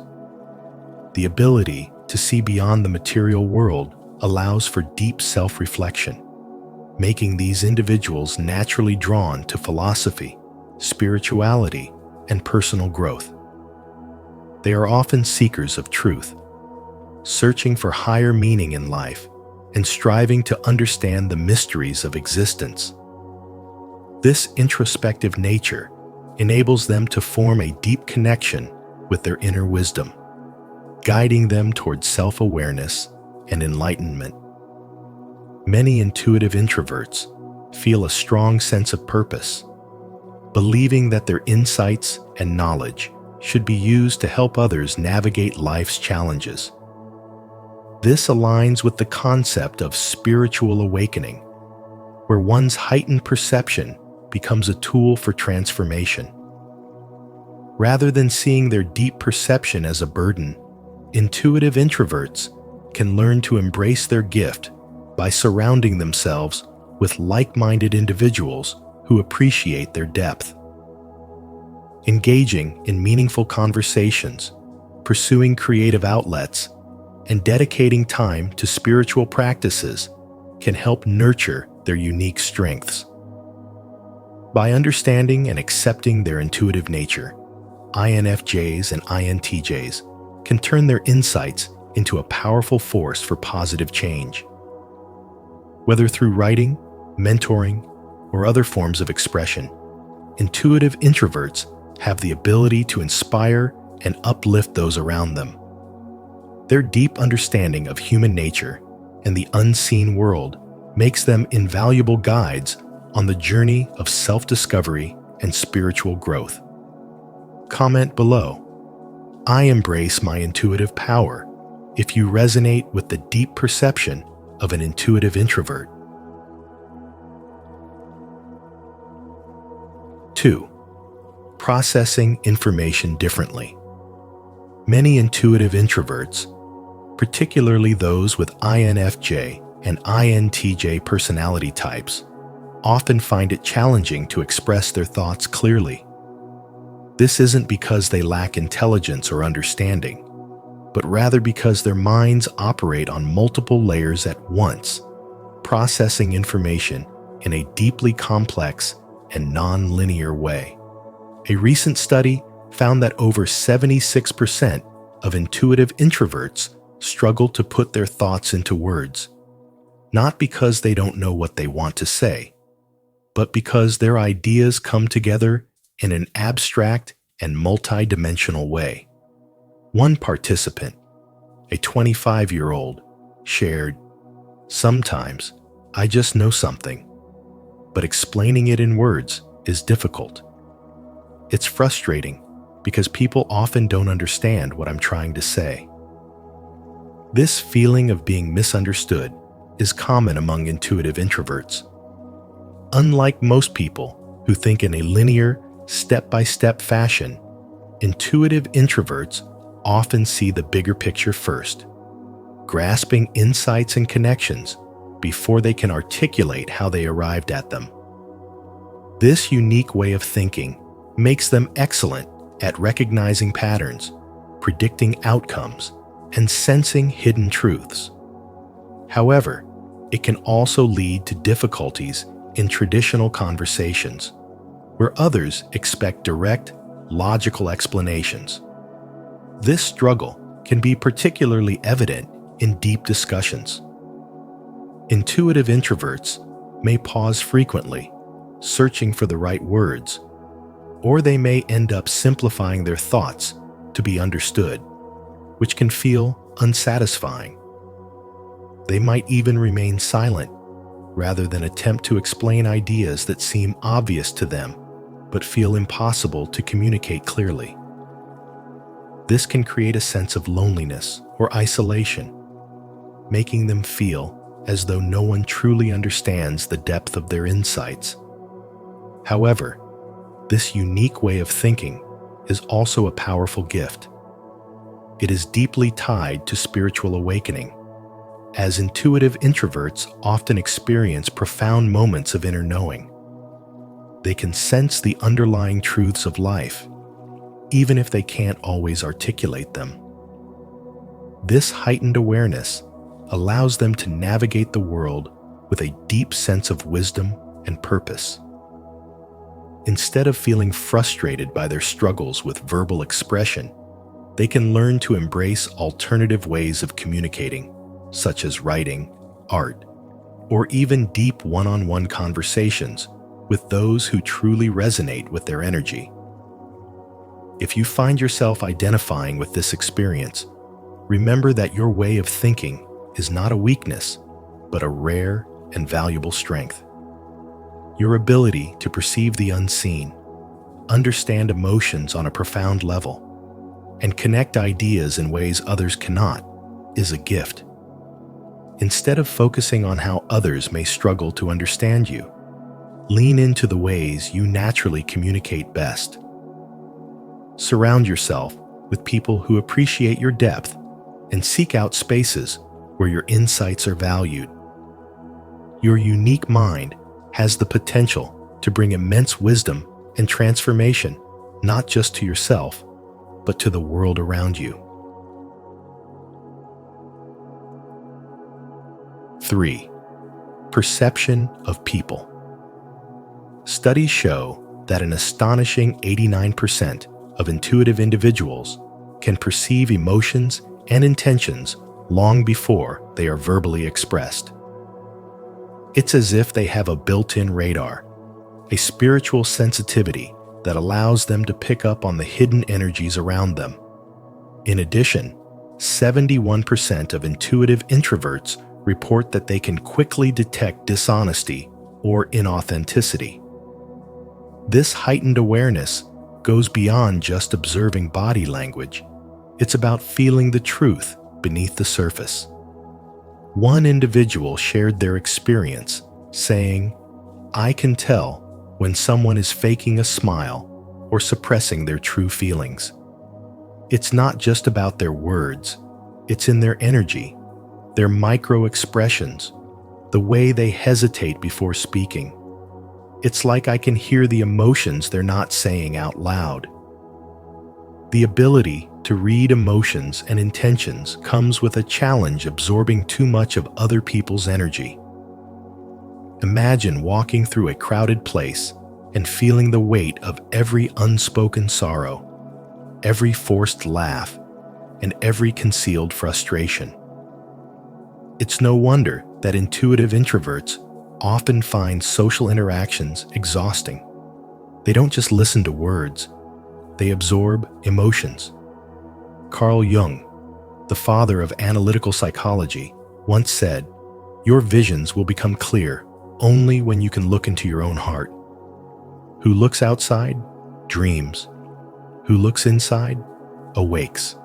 The ability to see beyond the material world allows for deep self-reflection, making these individuals naturally drawn to philosophy, spirituality, and personal growth. They are often seekers of truth, searching for higher meaning in life and striving to understand the mysteries of existence. This introspective nature enables them to form a deep connection with their inner wisdom, guiding them towards self-awareness and enlightenment. Many intuitive introverts feel a strong sense of purpose, believing that their insights and knowledge should be used to help others navigate life's challenges. This aligns with the concept of spiritual awakening, where one's heightened perception becomes a tool for transformation. Rather than seeing their deep perception as a burden, intuitive introverts can learn to embrace their gift by surrounding themselves with like-minded individuals who appreciate their depth. Engaging in meaningful conversations, pursuing creative outlets, and dedicating time to spiritual practices can help nurture their unique strengths. By understanding and accepting their intuitive nature, INFJs and INTJs can turn their insights into a powerful force for positive change. Whether through writing, mentoring, or other forms of expression, intuitive introverts have the ability to inspire and uplift those around them. Their deep understanding of human nature and the unseen world makes them invaluable guides on the journey of self-discovery and spiritual growth. Comment below. I embrace my intuitive power if you resonate with the deep perception of an intuitive introvert. 2. Processing information differently. Many intuitive introverts, particularly those with INFJ and INTJ personality types, often find it challenging to express their thoughts clearly. This isn't because they lack intelligence or understanding, but rather because their minds operate on multiple layers at once, processing information in a deeply complex and non-linear way. A recent study found that over 76% of intuitive introverts struggle to put their thoughts into words, not because they don't know what they want to say, but because their ideas come together in an abstract and multi-dimensional way. One participant, a 25-year-old, shared, "Sometimes I just know something, but explaining it in words is difficult. It's frustrating because people often don't understand what I'm trying to say." This feeling of being misunderstood is common among intuitive introverts. Unlike most people who think in a linear, step-by-step fashion, intuitive introverts often see the bigger picture first, grasping insights and connections before they can articulate how they arrived at them. This unique way of thinking makes them excellent at recognizing patterns, predicting outcomes, and sensing hidden truths. However, it can also lead to difficulties in traditional conversations, where others expect direct, logical explanations. This struggle can be particularly evident in deep discussions. Intuitive introverts may pause frequently, searching for the right words, or they may end up simplifying their thoughts to be understood, which can feel unsatisfying. They might even remain silent rather than attempt to explain ideas that seem obvious to them but feel impossible to communicate clearly. This can create a sense of loneliness or isolation, making them feel as though no one truly understands the depth of their insights. However, this unique way of thinking is also a powerful gift. It is deeply tied to spiritual awakening, as intuitive introverts often experience profound moments of inner knowing. They can sense the underlying truths of life, even if they can't always articulate them. This heightened awareness allows them to navigate the world with a deep sense of wisdom and purpose. Instead of feeling frustrated by their struggles with verbal expression, they can learn to embrace alternative ways of communicating, such as writing, art, or even deep one-on-one conversations with those who truly resonate with their energy. If you find yourself identifying with this experience, remember that your way of thinking is not a weakness, but a rare and valuable strength. Your ability to perceive the unseen, understand emotions on a profound level, and connect ideas in ways others cannot is a gift. Instead of focusing on how others may struggle to understand you, lean into the ways you naturally communicate best. Surround yourself with people who appreciate your depth and seek out spaces where your insights are valued. Your unique mind has the potential to bring immense wisdom and transformation, not just to yourself, but to the world around you. 3. Perception of people. Studies show that an astonishing 89% of intuitive individuals can perceive emotions and intentions long before they are verbally expressed. It's as if they have a built-in radar, a spiritual sensitivity that allows them to pick up on the hidden energies around them. In addition, 71% of intuitive introverts report that they can quickly detect dishonesty or inauthenticity. This heightened awareness goes beyond just observing body language. It's about feeling the truth beneath the surface. One individual shared their experience, saying, "I can tell when someone is faking a smile or suppressing their true feelings. It's not just about their words, it's in their energy, their micro-expressions, the way they hesitate before speaking. It's like I can hear the emotions they're not saying out loud." The ability to read emotions and intentions comes with a challenge absorbing too much of other people's energy. Imagine walking through a crowded place and feeling the weight of every unspoken sorrow, every forced laugh, and every concealed frustration. It's no wonder that intuitive introverts often find social interactions exhausting. They don't just listen to words, they absorb emotions. Carl Jung, the father of analytical psychology, once said, "Your visions will become clear only when you can look into your own heart. Who looks outside, dreams. Who looks inside, awakes."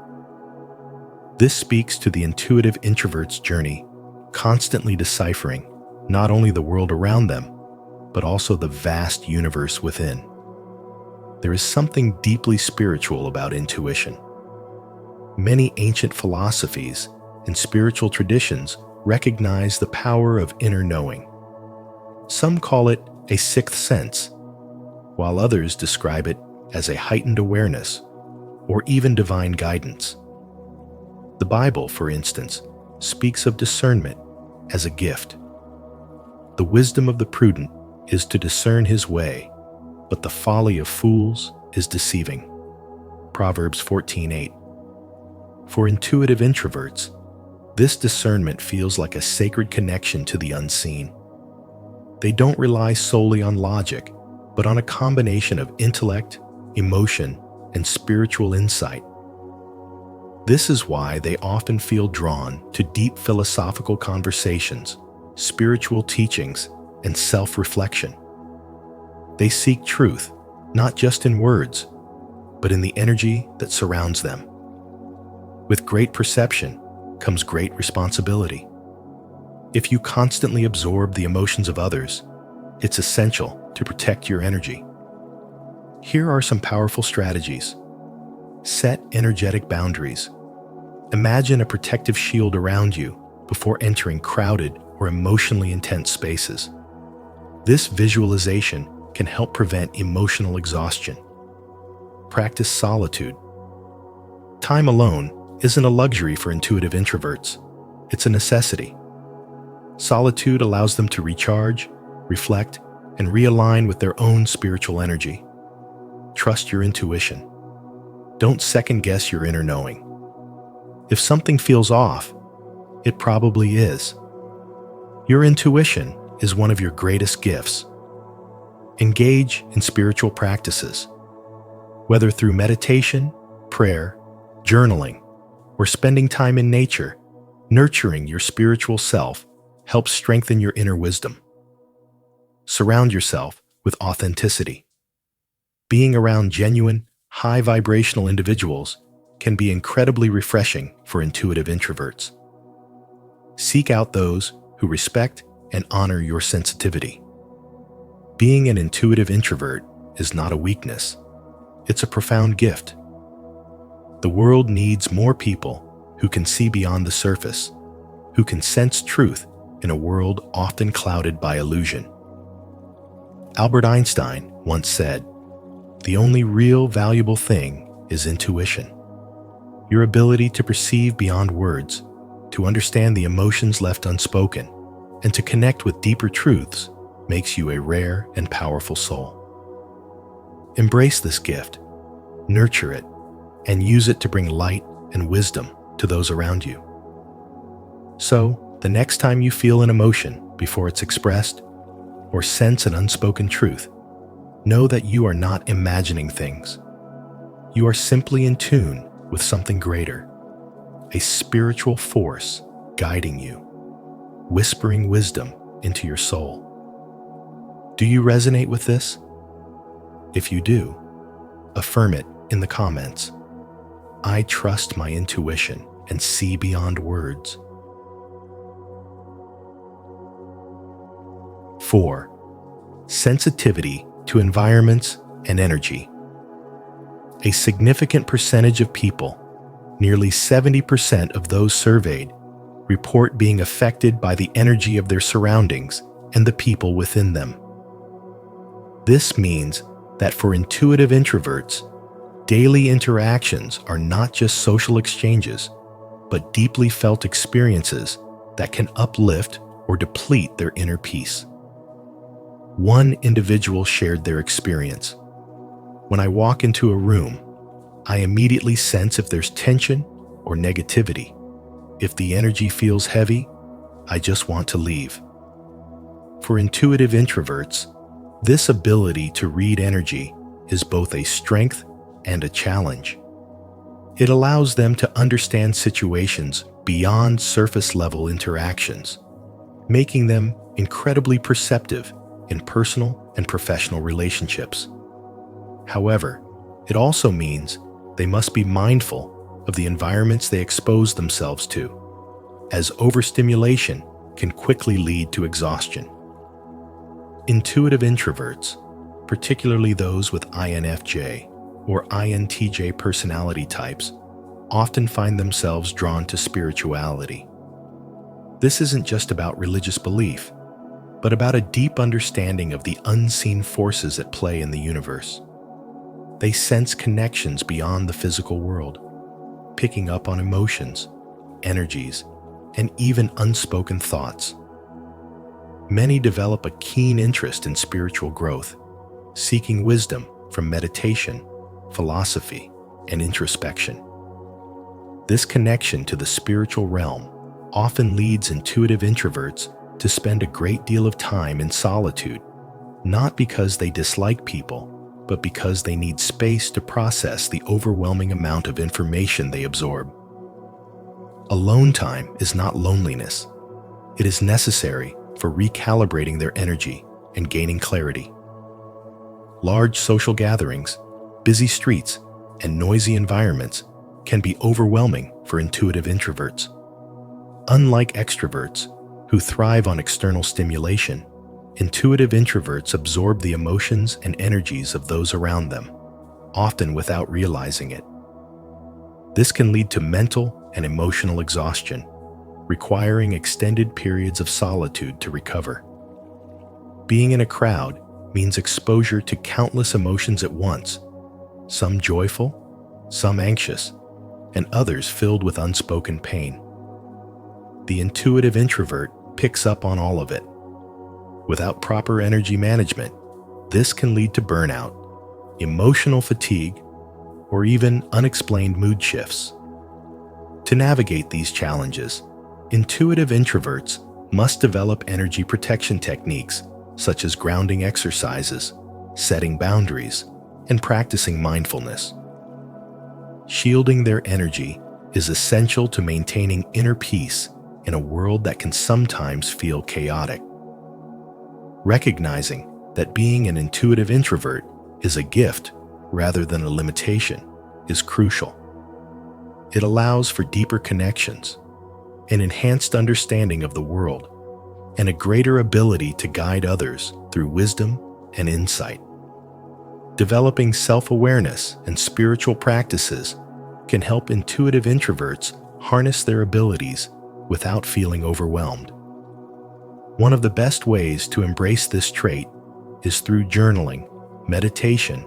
This speaks to the intuitive introvert's journey, constantly deciphering not only the world around them, but also the vast universe within. There is something deeply spiritual about intuition. Many ancient philosophies and spiritual traditions recognize the power of inner knowing. Some call it a sixth sense, while others describe it as a heightened awareness or even divine guidance. The Bible, for instance, speaks of discernment as a gift. The wisdom of the prudent is to discern his way, but the folly of fools is deceiving. Proverbs 14:8. For intuitive introverts, this discernment feels like a sacred connection to the unseen. They don't rely solely on logic, but on a combination of intellect, emotion, and spiritual insight. This is why they often feel drawn to deep philosophical conversations, spiritual teachings, and self-reflection. They seek truth, not just in words, but in the energy that surrounds them. With great perception comes great responsibility. If you constantly absorb the emotions of others, it's essential to protect your energy. Here are some powerful strategies. Set energetic boundaries. Imagine a protective shield around you before entering crowded or emotionally intense spaces. This visualization can help prevent emotional exhaustion. Practice solitude. Time alone isn't a luxury for intuitive introverts. It's a necessity. Solitude allows them to recharge, reflect, and realign with their own spiritual energy. Trust your intuition. Don't second-guess your inner knowing. If something feels off, it probably is. Your intuition is one of your greatest gifts. Engage in spiritual practices. Whether through meditation, prayer, journaling, or spending time in nature, nurturing your spiritual self helps strengthen your inner wisdom. Surround yourself with authenticity. Being around genuine, high-vibrational individuals can be incredibly refreshing for intuitive introverts. Seek out those who respect and honor your sensitivity. Being an intuitive introvert is not a weakness. It's a profound gift. The world needs more people who can see beyond the surface, who can sense truth in a world often clouded by illusion. Albert Einstein once said, "The only real valuable thing is intuition." Your ability to perceive beyond words, to understand the emotions left unspoken, and to connect with deeper truths makes you a rare and powerful soul. Embrace this gift, nurture it, and use it to bring light and wisdom to those around you. So, the next time you feel an emotion before it's expressed, or sense an unspoken truth, know that you are not imagining things. You are simply in tune with something greater, a spiritual force guiding you, whispering wisdom into your soul. Do you resonate with this? If you do, affirm it in the comments. I trust my intuition and see beyond words. 4. Sensitivity to environments and energy. A significant percentage of people, nearly 70% of those surveyed, report being affected by the energy of their surroundings and the people within them. This means that for intuitive introverts, daily interactions are not just social exchanges, but deeply felt experiences that can uplift or deplete their inner peace. One individual shared their experience. When I walk into a room, I immediately sense if there's tension or negativity. If the energy feels heavy, I just want to leave. For intuitive introverts, this ability to read energy is both a strength and a challenge. It allows them to understand situations beyond surface-level interactions, making them incredibly perceptive in personal and professional relationships. However, it also means they must be mindful of the environments they expose themselves to, as overstimulation can quickly lead to exhaustion. Intuitive introverts, particularly those with INFJ or INTJ personality types, often find themselves drawn to spirituality. This isn't just about religious belief, but about a deep understanding of the unseen forces at play in the universe. They sense connections beyond the physical world, picking up on emotions, energies, and even unspoken thoughts. Many develop a keen interest in spiritual growth, seeking wisdom from meditation, philosophy, and introspection. This connection to the spiritual realm often leads intuitive introverts to spend a great deal of time in solitude, not because they dislike people, but because they need space to process the overwhelming amount of information they absorb. Alone time is not loneliness. It is necessary for recalibrating their energy and gaining clarity. Large social gatherings, busy streets, and noisy environments can be overwhelming for intuitive introverts. Unlike extroverts, who thrive on external stimulation, intuitive introverts absorb the emotions and energies of those around them, often without realizing it. This can lead to mental and emotional exhaustion, requiring extended periods of solitude to recover. Being in a crowd means exposure to countless emotions at once, some joyful, some anxious, and others filled with unspoken pain. The intuitive introvert picks up on all of it. Without proper energy management, this can lead to burnout, emotional fatigue, or even unexplained mood shifts. To navigate these challenges, intuitive introverts must develop energy protection techniques such as grounding exercises, setting boundaries, and practicing mindfulness. Shielding their energy is essential to maintaining inner peace in a world that can sometimes feel chaotic. Recognizing that being an intuitive introvert is a gift rather than a limitation is crucial. It allows for deeper connections, an enhanced understanding of the world, and a greater ability to guide others through wisdom and insight. Developing self-awareness and spiritual practices can help intuitive introverts harness their abilities without feeling overwhelmed. One of the best ways to embrace this trait is through journaling, meditation,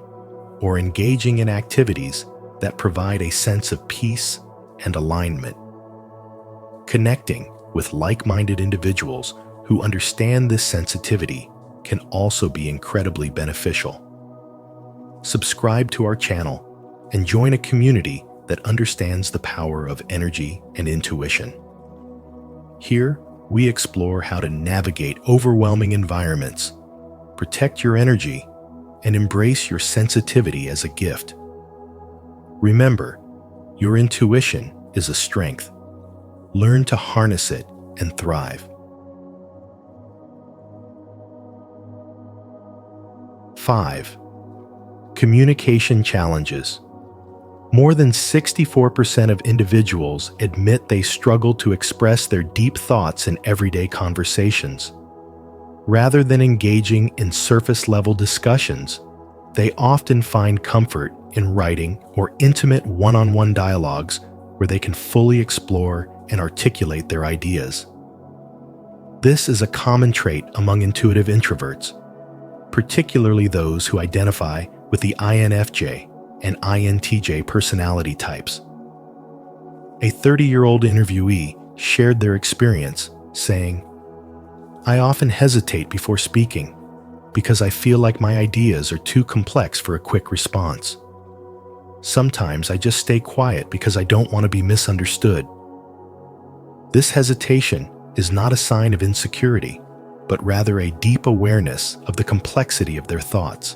or engaging in activities that provide a sense of peace and alignment. Connecting with like-minded individuals who understand this sensitivity can also be incredibly beneficial. Subscribe to our channel and join a community that understands the power of energy and intuition. Here, we explore how to navigate overwhelming environments, protect your energy, and embrace your sensitivity as a gift. Remember, your intuition is a strength. Learn to harness it and thrive. 5. Communication challenges. More than 64% of individuals admit they struggle to express their deep thoughts in everyday conversations. Rather than engaging in surface-level discussions, they often find comfort in writing or intimate one-on-one dialogues where they can fully explore and articulate their ideas. This is a common trait among intuitive introverts, particularly those who identify with the INFJ and INTJ personality types. A 30-year-old interviewee shared their experience, saying, "I often hesitate before speaking because I feel like my ideas are too complex for a quick response. Sometimes I just stay quiet because I don't want to be misunderstood." This hesitation is not a sign of insecurity, but rather a deep awareness of the complexity of their thoughts.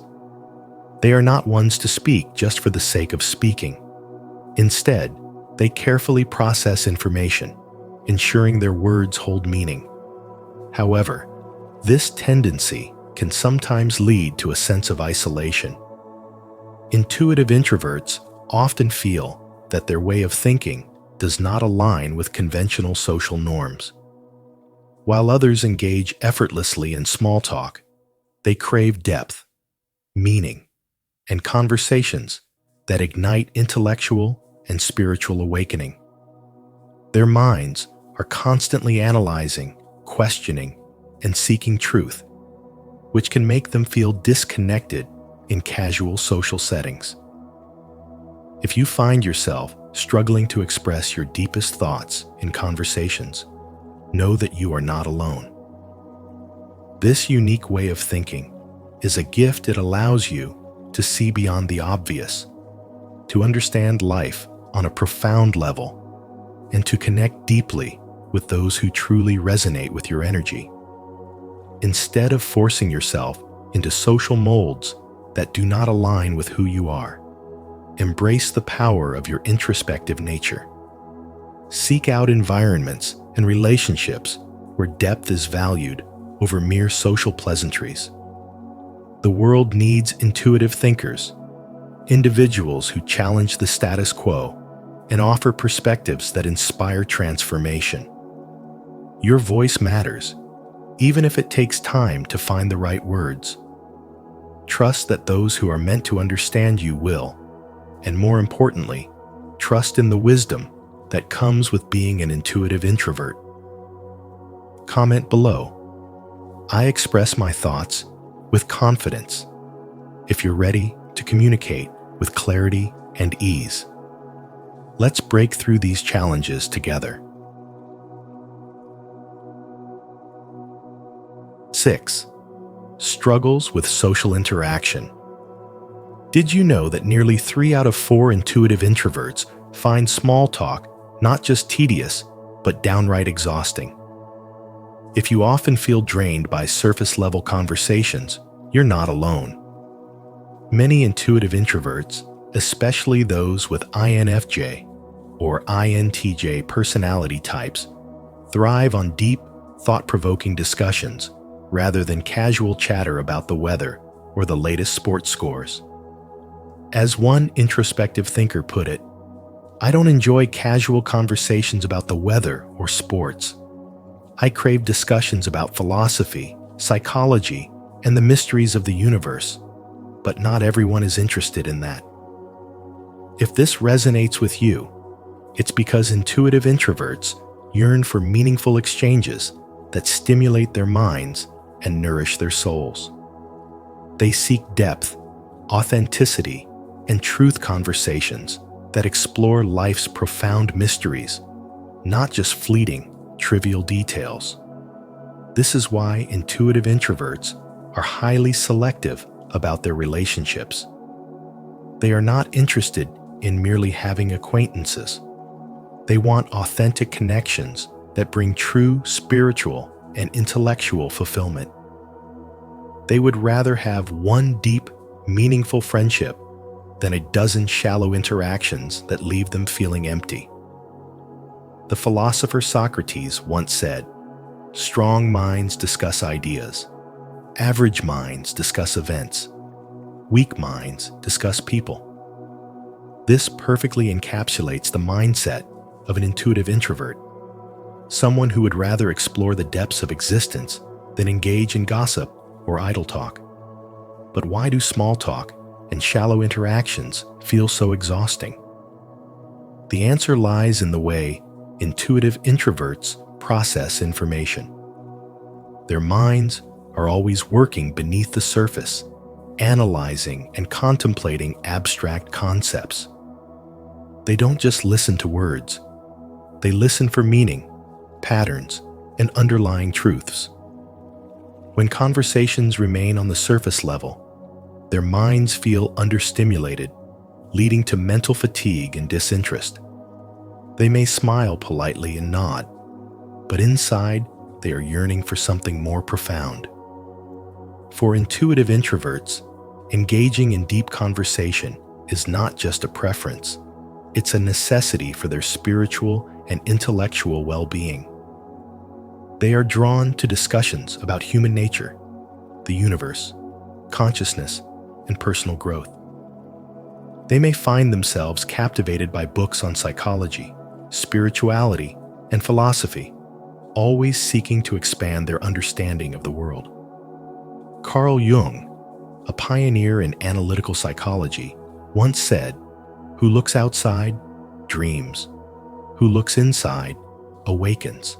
They are not ones to speak just for the sake of speaking. Instead, they carefully process information, ensuring their words hold meaning. However, this tendency can sometimes lead to a sense of isolation. Intuitive introverts often feel that their way of thinking does not align with conventional social norms. While others engage effortlessly in small talk, they crave depth, meaning, and conversations that ignite intellectual and spiritual awakening. Their minds are constantly analyzing, questioning, and seeking truth, which can make them feel disconnected in casual social settings. If you find yourself struggling to express your deepest thoughts in conversations, know that you are not alone. This unique way of thinking is a gift. It allows you to see beyond the obvious, to understand life on a profound level, and to connect deeply with those who truly resonate with your energy. Instead of forcing yourself into social molds that do not align with who you are, embrace the power of your introspective nature. Seek out environments and relationships where depth is valued over mere social pleasantries. The world needs intuitive thinkers, individuals who challenge the status quo and offer perspectives that inspire transformation. Your voice matters, even if it takes time to find the right words. Trust that those who are meant to understand you will, and more importantly, trust in the wisdom that comes with being an intuitive introvert. Comment below. I express my thoughts with confidence if you're ready to communicate with clarity and ease. Let's break through these challenges together. 6. Struggles with social interaction. Did you know that nearly 3 out of 4 intuitive introverts find small talk not just tedious, but downright exhausting? If you often feel drained by surface-level conversations, you're not alone. Many intuitive introverts, especially those with INFJ or INTJ personality types, thrive on deep, thought-provoking discussions rather than casual chatter about the weather or the latest sports scores. As one introspective thinker put it, "I don't enjoy casual conversations about the weather or sports. I crave discussions about philosophy, psychology, and the mysteries of the universe, but not everyone is interested in that." If this resonates with you, it's because intuitive introverts yearn for meaningful exchanges that stimulate their minds and nourish their souls. They seek depth, authenticity, and truth conversations that explore life's profound mysteries, not just fleeting, trivial details. This is why intuitive introverts are highly selective about their relationships. They are not interested in merely having acquaintances. They want authentic connections that bring true spiritual and intellectual fulfillment. They would rather have one deep, meaningful friendship than a dozen shallow interactions that leave them feeling empty. The philosopher Socrates once said, "Strong minds discuss ideas. Average minds discuss events. Weak minds discuss people." This perfectly encapsulates the mindset of an intuitive introvert, someone who would rather explore the depths of existence than engage in gossip or idle talk. But why do small talk and shallow interactions feel so exhausting? The answer lies in the way intuitive introverts process information. Their minds are always working beneath the surface, analyzing and contemplating abstract concepts. They don't just listen to words. They listen for meaning, patterns, and underlying truths. When conversations remain on the surface level, their minds feel understimulated, leading to mental fatigue and disinterest. They may smile politely and nod, but inside they are yearning for something more profound. For intuitive introverts, engaging in deep conversation is not just a preference, it's a necessity for their spiritual and intellectual well-being. They are drawn to discussions about human nature, the universe, consciousness, and personal growth. They may find themselves captivated by books on psychology, spirituality, and philosophy, always seeking to expand their understanding of the world. Carl Jung, a pioneer in analytical psychology, once said, "Who looks outside, dreams. Who looks inside, awakens."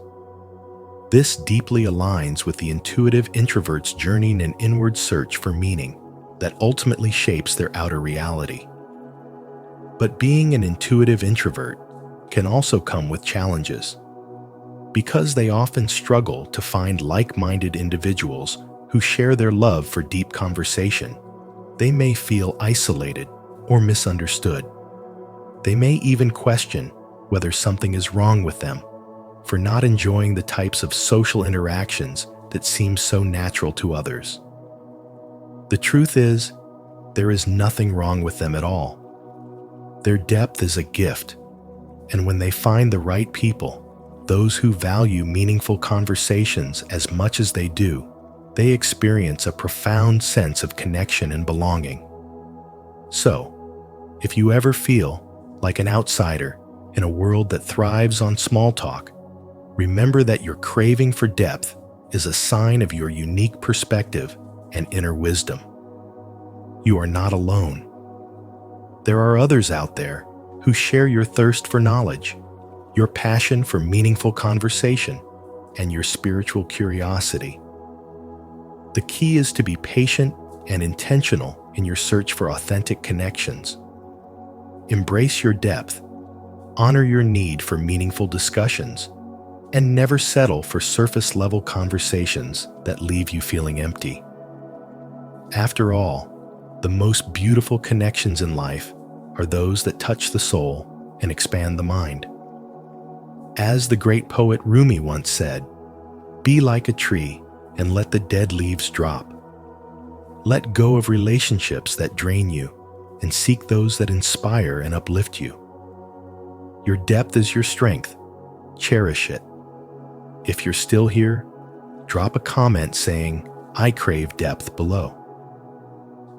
This deeply aligns with the intuitive introvert's journey in an inward search for meaning that ultimately shapes their outer reality. But being an intuitive introvert can also come with challenges. Because they often struggle to find like-minded individuals who share their love for deep conversation, they may feel isolated or misunderstood. They may even question whether something is wrong with them for not enjoying the types of social interactions that seem so natural to others. The truth is, there is nothing wrong with them at all. Their depth is a gift, and when they find the right people, those who value meaningful conversations as much as they do, they experience a profound sense of connection and belonging. So, if you ever feel like an outsider in a world that thrives on small talk, remember that your craving for depth is a sign of your unique perspective and inner wisdom. You are not alone. There are others out there who share your thirst for knowledge, your passion for meaningful conversation, and your spiritual curiosity. The key is to be patient and intentional in your search for authentic connections. Embrace your depth, honor your need for meaningful discussions, and never settle for surface-level conversations that leave you feeling empty. After all, the most beautiful connections in life are those that touch the soul and expand the mind. As the great poet Rumi once said, "Be like a tree and let the dead leaves drop. Let go of relationships that drain you and seek those that inspire and uplift you. Your depth is your strength. Cherish it. If you're still here, drop a comment saying, "I crave depth" below.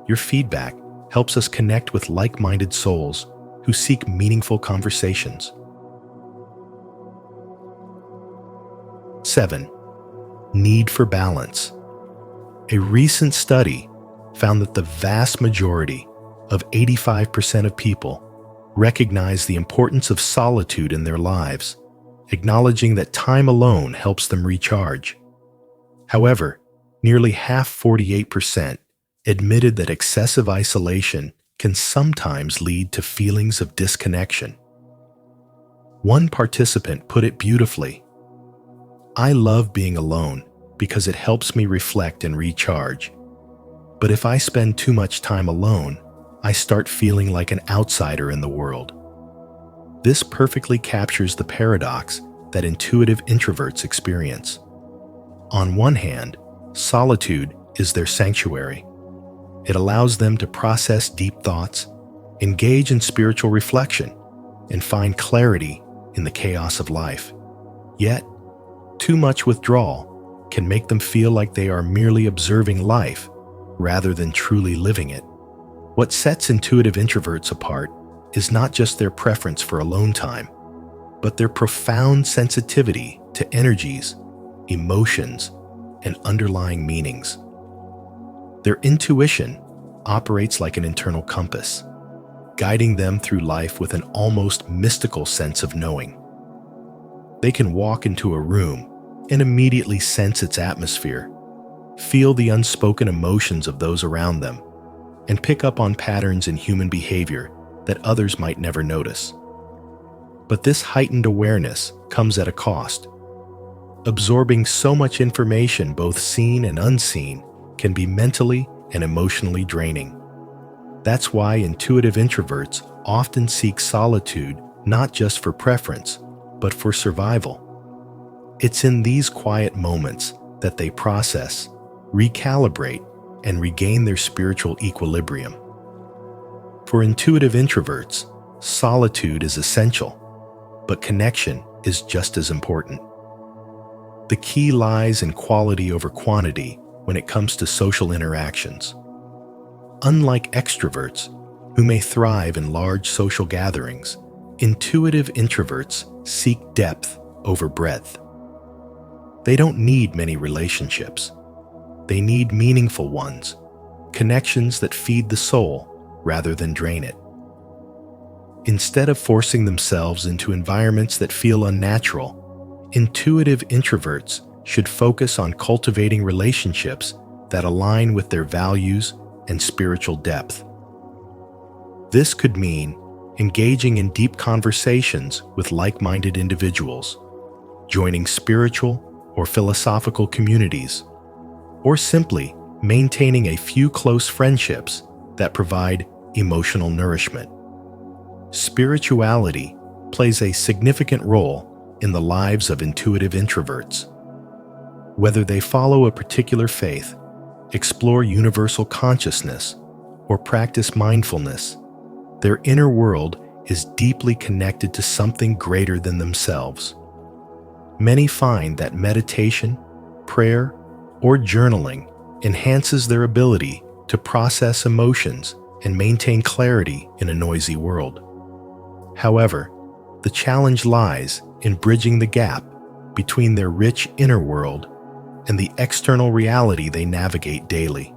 Your feedback helps us connect with like-minded souls who seek meaningful conversations. 7. Need for balance. A recent study found that the vast majority of 85% of people recognize the importance of solitude in their lives, acknowledging that time alone helps them recharge. However, nearly half, 48%, admitted that excessive isolation can sometimes lead to feelings of disconnection. One participant put it beautifully, "I love being alone because it helps me reflect and recharge. But if I spend too much time alone, I start feeling like an outsider in the world. This perfectly captures the paradox that intuitive introverts experience. On one hand, solitude is their sanctuary. It allows them to process deep thoughts, engage in spiritual reflection, and find clarity in the chaos of life. Yet, too much withdrawal can make them feel like they are merely observing life rather than truly living it. What sets intuitive introverts apart is not just their preference for alone time, but their profound sensitivity to energies, emotions, and underlying meanings. Their intuition operates like an internal compass, guiding them through life with an almost mystical sense of knowing. They can walk into a room and immediately sense its atmosphere, feel the unspoken emotions of those around them, and pick up on patterns in human behavior that others might never notice. But this heightened awareness comes at a cost. Absorbing so much information, both seen and unseen, can be mentally and emotionally draining. That's why intuitive introverts often seek solitude not just for preference, but for survival. It's in these quiet moments that they process, recalibrate, and regain their spiritual equilibrium. For intuitive introverts, solitude is essential, but connection is just as important. The key lies in quality over quantity when it comes to social interactions. Unlike extroverts, who may thrive in large social gatherings, intuitive introverts seek depth over breadth. They don't need many relationships. They need meaningful ones, connections that feed the soul rather than drain it. Instead of forcing themselves into environments that feel unnatural, intuitive introverts should focus on cultivating relationships that align with their values and spiritual depth. This could mean engaging in deep conversations with like-minded individuals, joining spiritual or philosophical communities, or simply maintaining a few close friendships that provide emotional nourishment. Spirituality plays a significant role in the lives of intuitive introverts. Whether they follow a particular faith, explore universal consciousness, or practice mindfulness, their inner world is deeply connected to something greater than themselves. Many find that meditation, prayer, or journaling enhances their ability to process emotions and maintain clarity in a noisy world. However, the challenge lies in bridging the gap between their rich inner world and the external reality they navigate daily.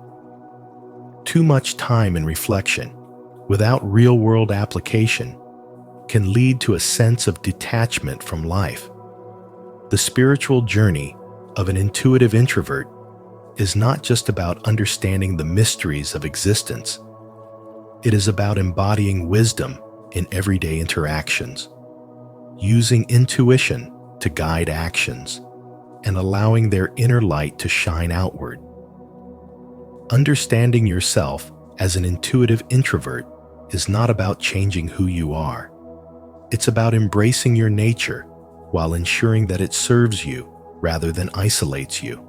Too much time in reflection, without real-world application, can lead to a sense of detachment from life. The spiritual journey of an intuitive introvert is not just about understanding the mysteries of existence. It is about embodying wisdom in everyday interactions, using intuition to guide actions, and allowing their inner light to shine outward. Understanding yourself as an intuitive introvert is not about changing who you are. It's about embracing your nature while ensuring that it serves you rather than isolates you.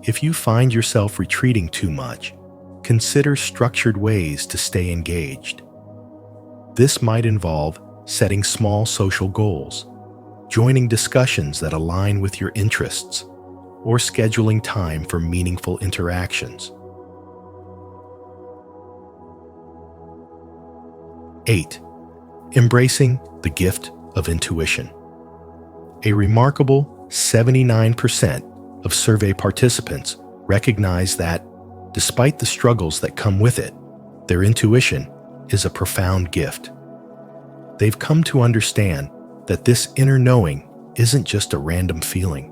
If you find yourself retreating too much, consider structured ways to stay engaged. This might involve setting small social goals, joining discussions that align with your interests, or scheduling time for meaningful interactions. 8. Embracing the gift of intuition. A remarkable 79% of survey participants recognize that, despite the struggles that come with it, their intuition is a profound gift. They've come to understand that this inner knowing isn't just a random feeling.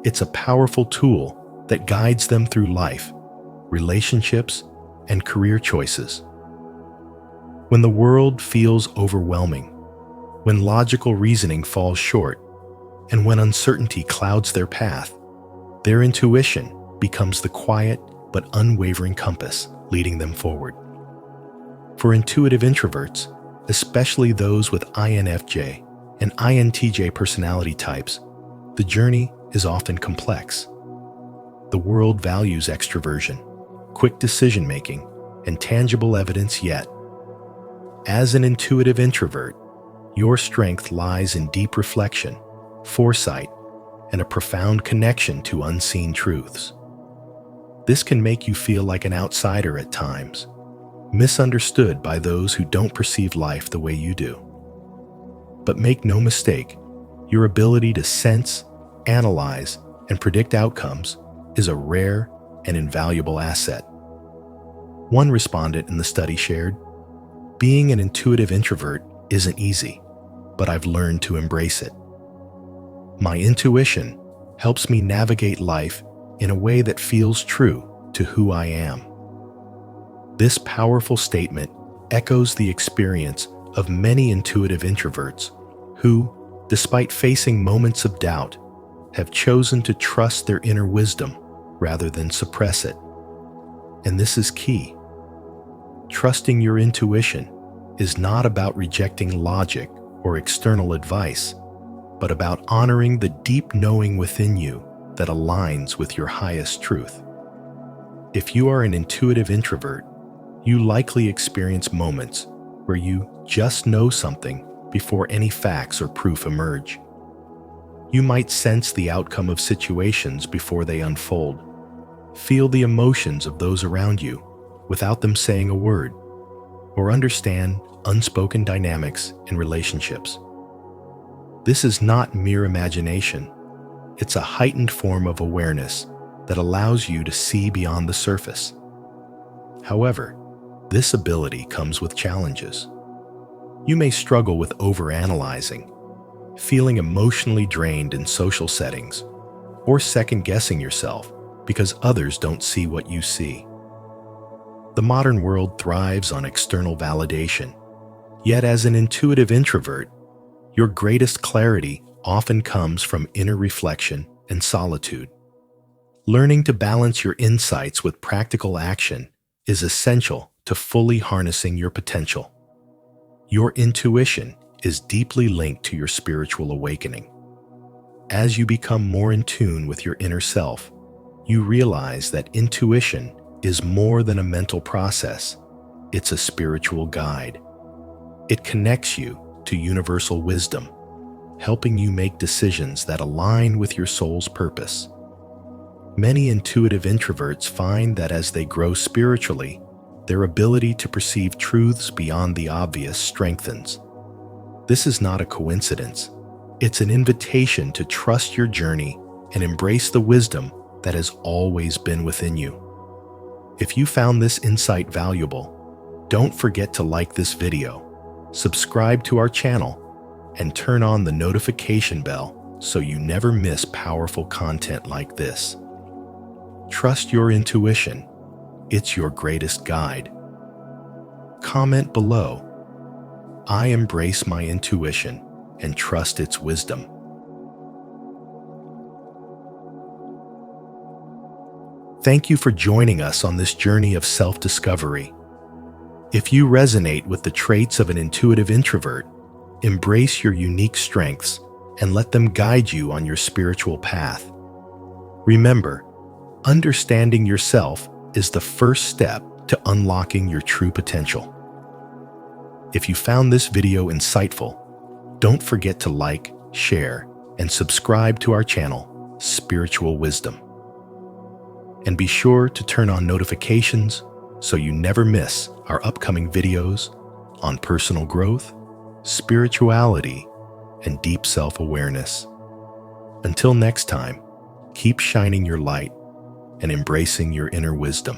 It's a powerful tool that guides them through life, relationships, and career choices. When the world feels overwhelming, when logical reasoning falls short, and when uncertainty clouds their path, their intuition becomes the quiet but unwavering compass leading them forward. For intuitive introverts, especially those with INFJ and INTJ personality types, the journey is often complex. The world values extroversion, quick decision-making, and tangible evidence, yet, as an intuitive introvert, your strength lies in deep reflection, foresight, and a profound connection to unseen truths. This can make you feel like an outsider at times, misunderstood by those who don't perceive life the way you do. But make no mistake, your ability to sense, analyze, and predict outcomes is a rare and invaluable asset. One respondent in the study shared, "Being an intuitive introvert isn't easy, but I've learned to embrace it. My intuition helps me navigate life in a way that feels true to who I am." This powerful statement echoes the experience of many intuitive introverts who, despite facing moments of doubt, have chosen to trust their inner wisdom rather than suppress it. And this is key. Trusting your intuition is not about rejecting logic or external advice, but about honoring the deep knowing within you that aligns with your highest truth. If you are an intuitive introvert, you likely experience moments where you just know something before any facts or proof emerge. You might sense the outcome of situations before they unfold, feel the emotions of those around you without them saying a word, or understand unspoken dynamics in relationships. This is not mere imagination. It's a heightened form of awareness that allows you to see beyond the surface. However, this ability comes with challenges. You may struggle with overanalyzing, feeling emotionally drained in social settings, or second-guessing yourself because others don't see what you see. The modern world thrives on external validation, yet as an intuitive introvert, your greatest clarity often comes from inner reflection and solitude. Learning to balance your insights with practical action is essential to fully harnessing your potential. Your intuition is deeply linked to your spiritual awakening. As you become more in tune with your inner self, you realize that intuition is more than a mental process. It's a spiritual guide. It connects you to universal wisdom, helping you make decisions that align with your soul's purpose. Many intuitive introverts find that as they grow spiritually, their ability to perceive truths beyond the obvious strengthens. This is not a coincidence. It's an invitation to trust your journey and embrace the wisdom that has always been within you. If you found this insight valuable, don't forget to like this video, subscribe to our channel, and turn on the notification bell so you never miss powerful content like this. Trust your intuition. It's your greatest guide. Comment below, "I embrace my intuition and trust its wisdom." Thank you for joining us on this journey of self-discovery. If you resonate with the traits of an intuitive introvert, embrace your unique strengths and let them guide you on your spiritual path. Remember, understanding yourself is the first step to unlocking your true potential. If you found this video insightful, don't forget to like, share, and subscribe to our channel, Spiritual Wisdom. And be sure to turn on notifications so you never miss our upcoming videos on personal growth, spirituality, and deep self-awareness. Until next time, keep shining your light and embracing your inner wisdom.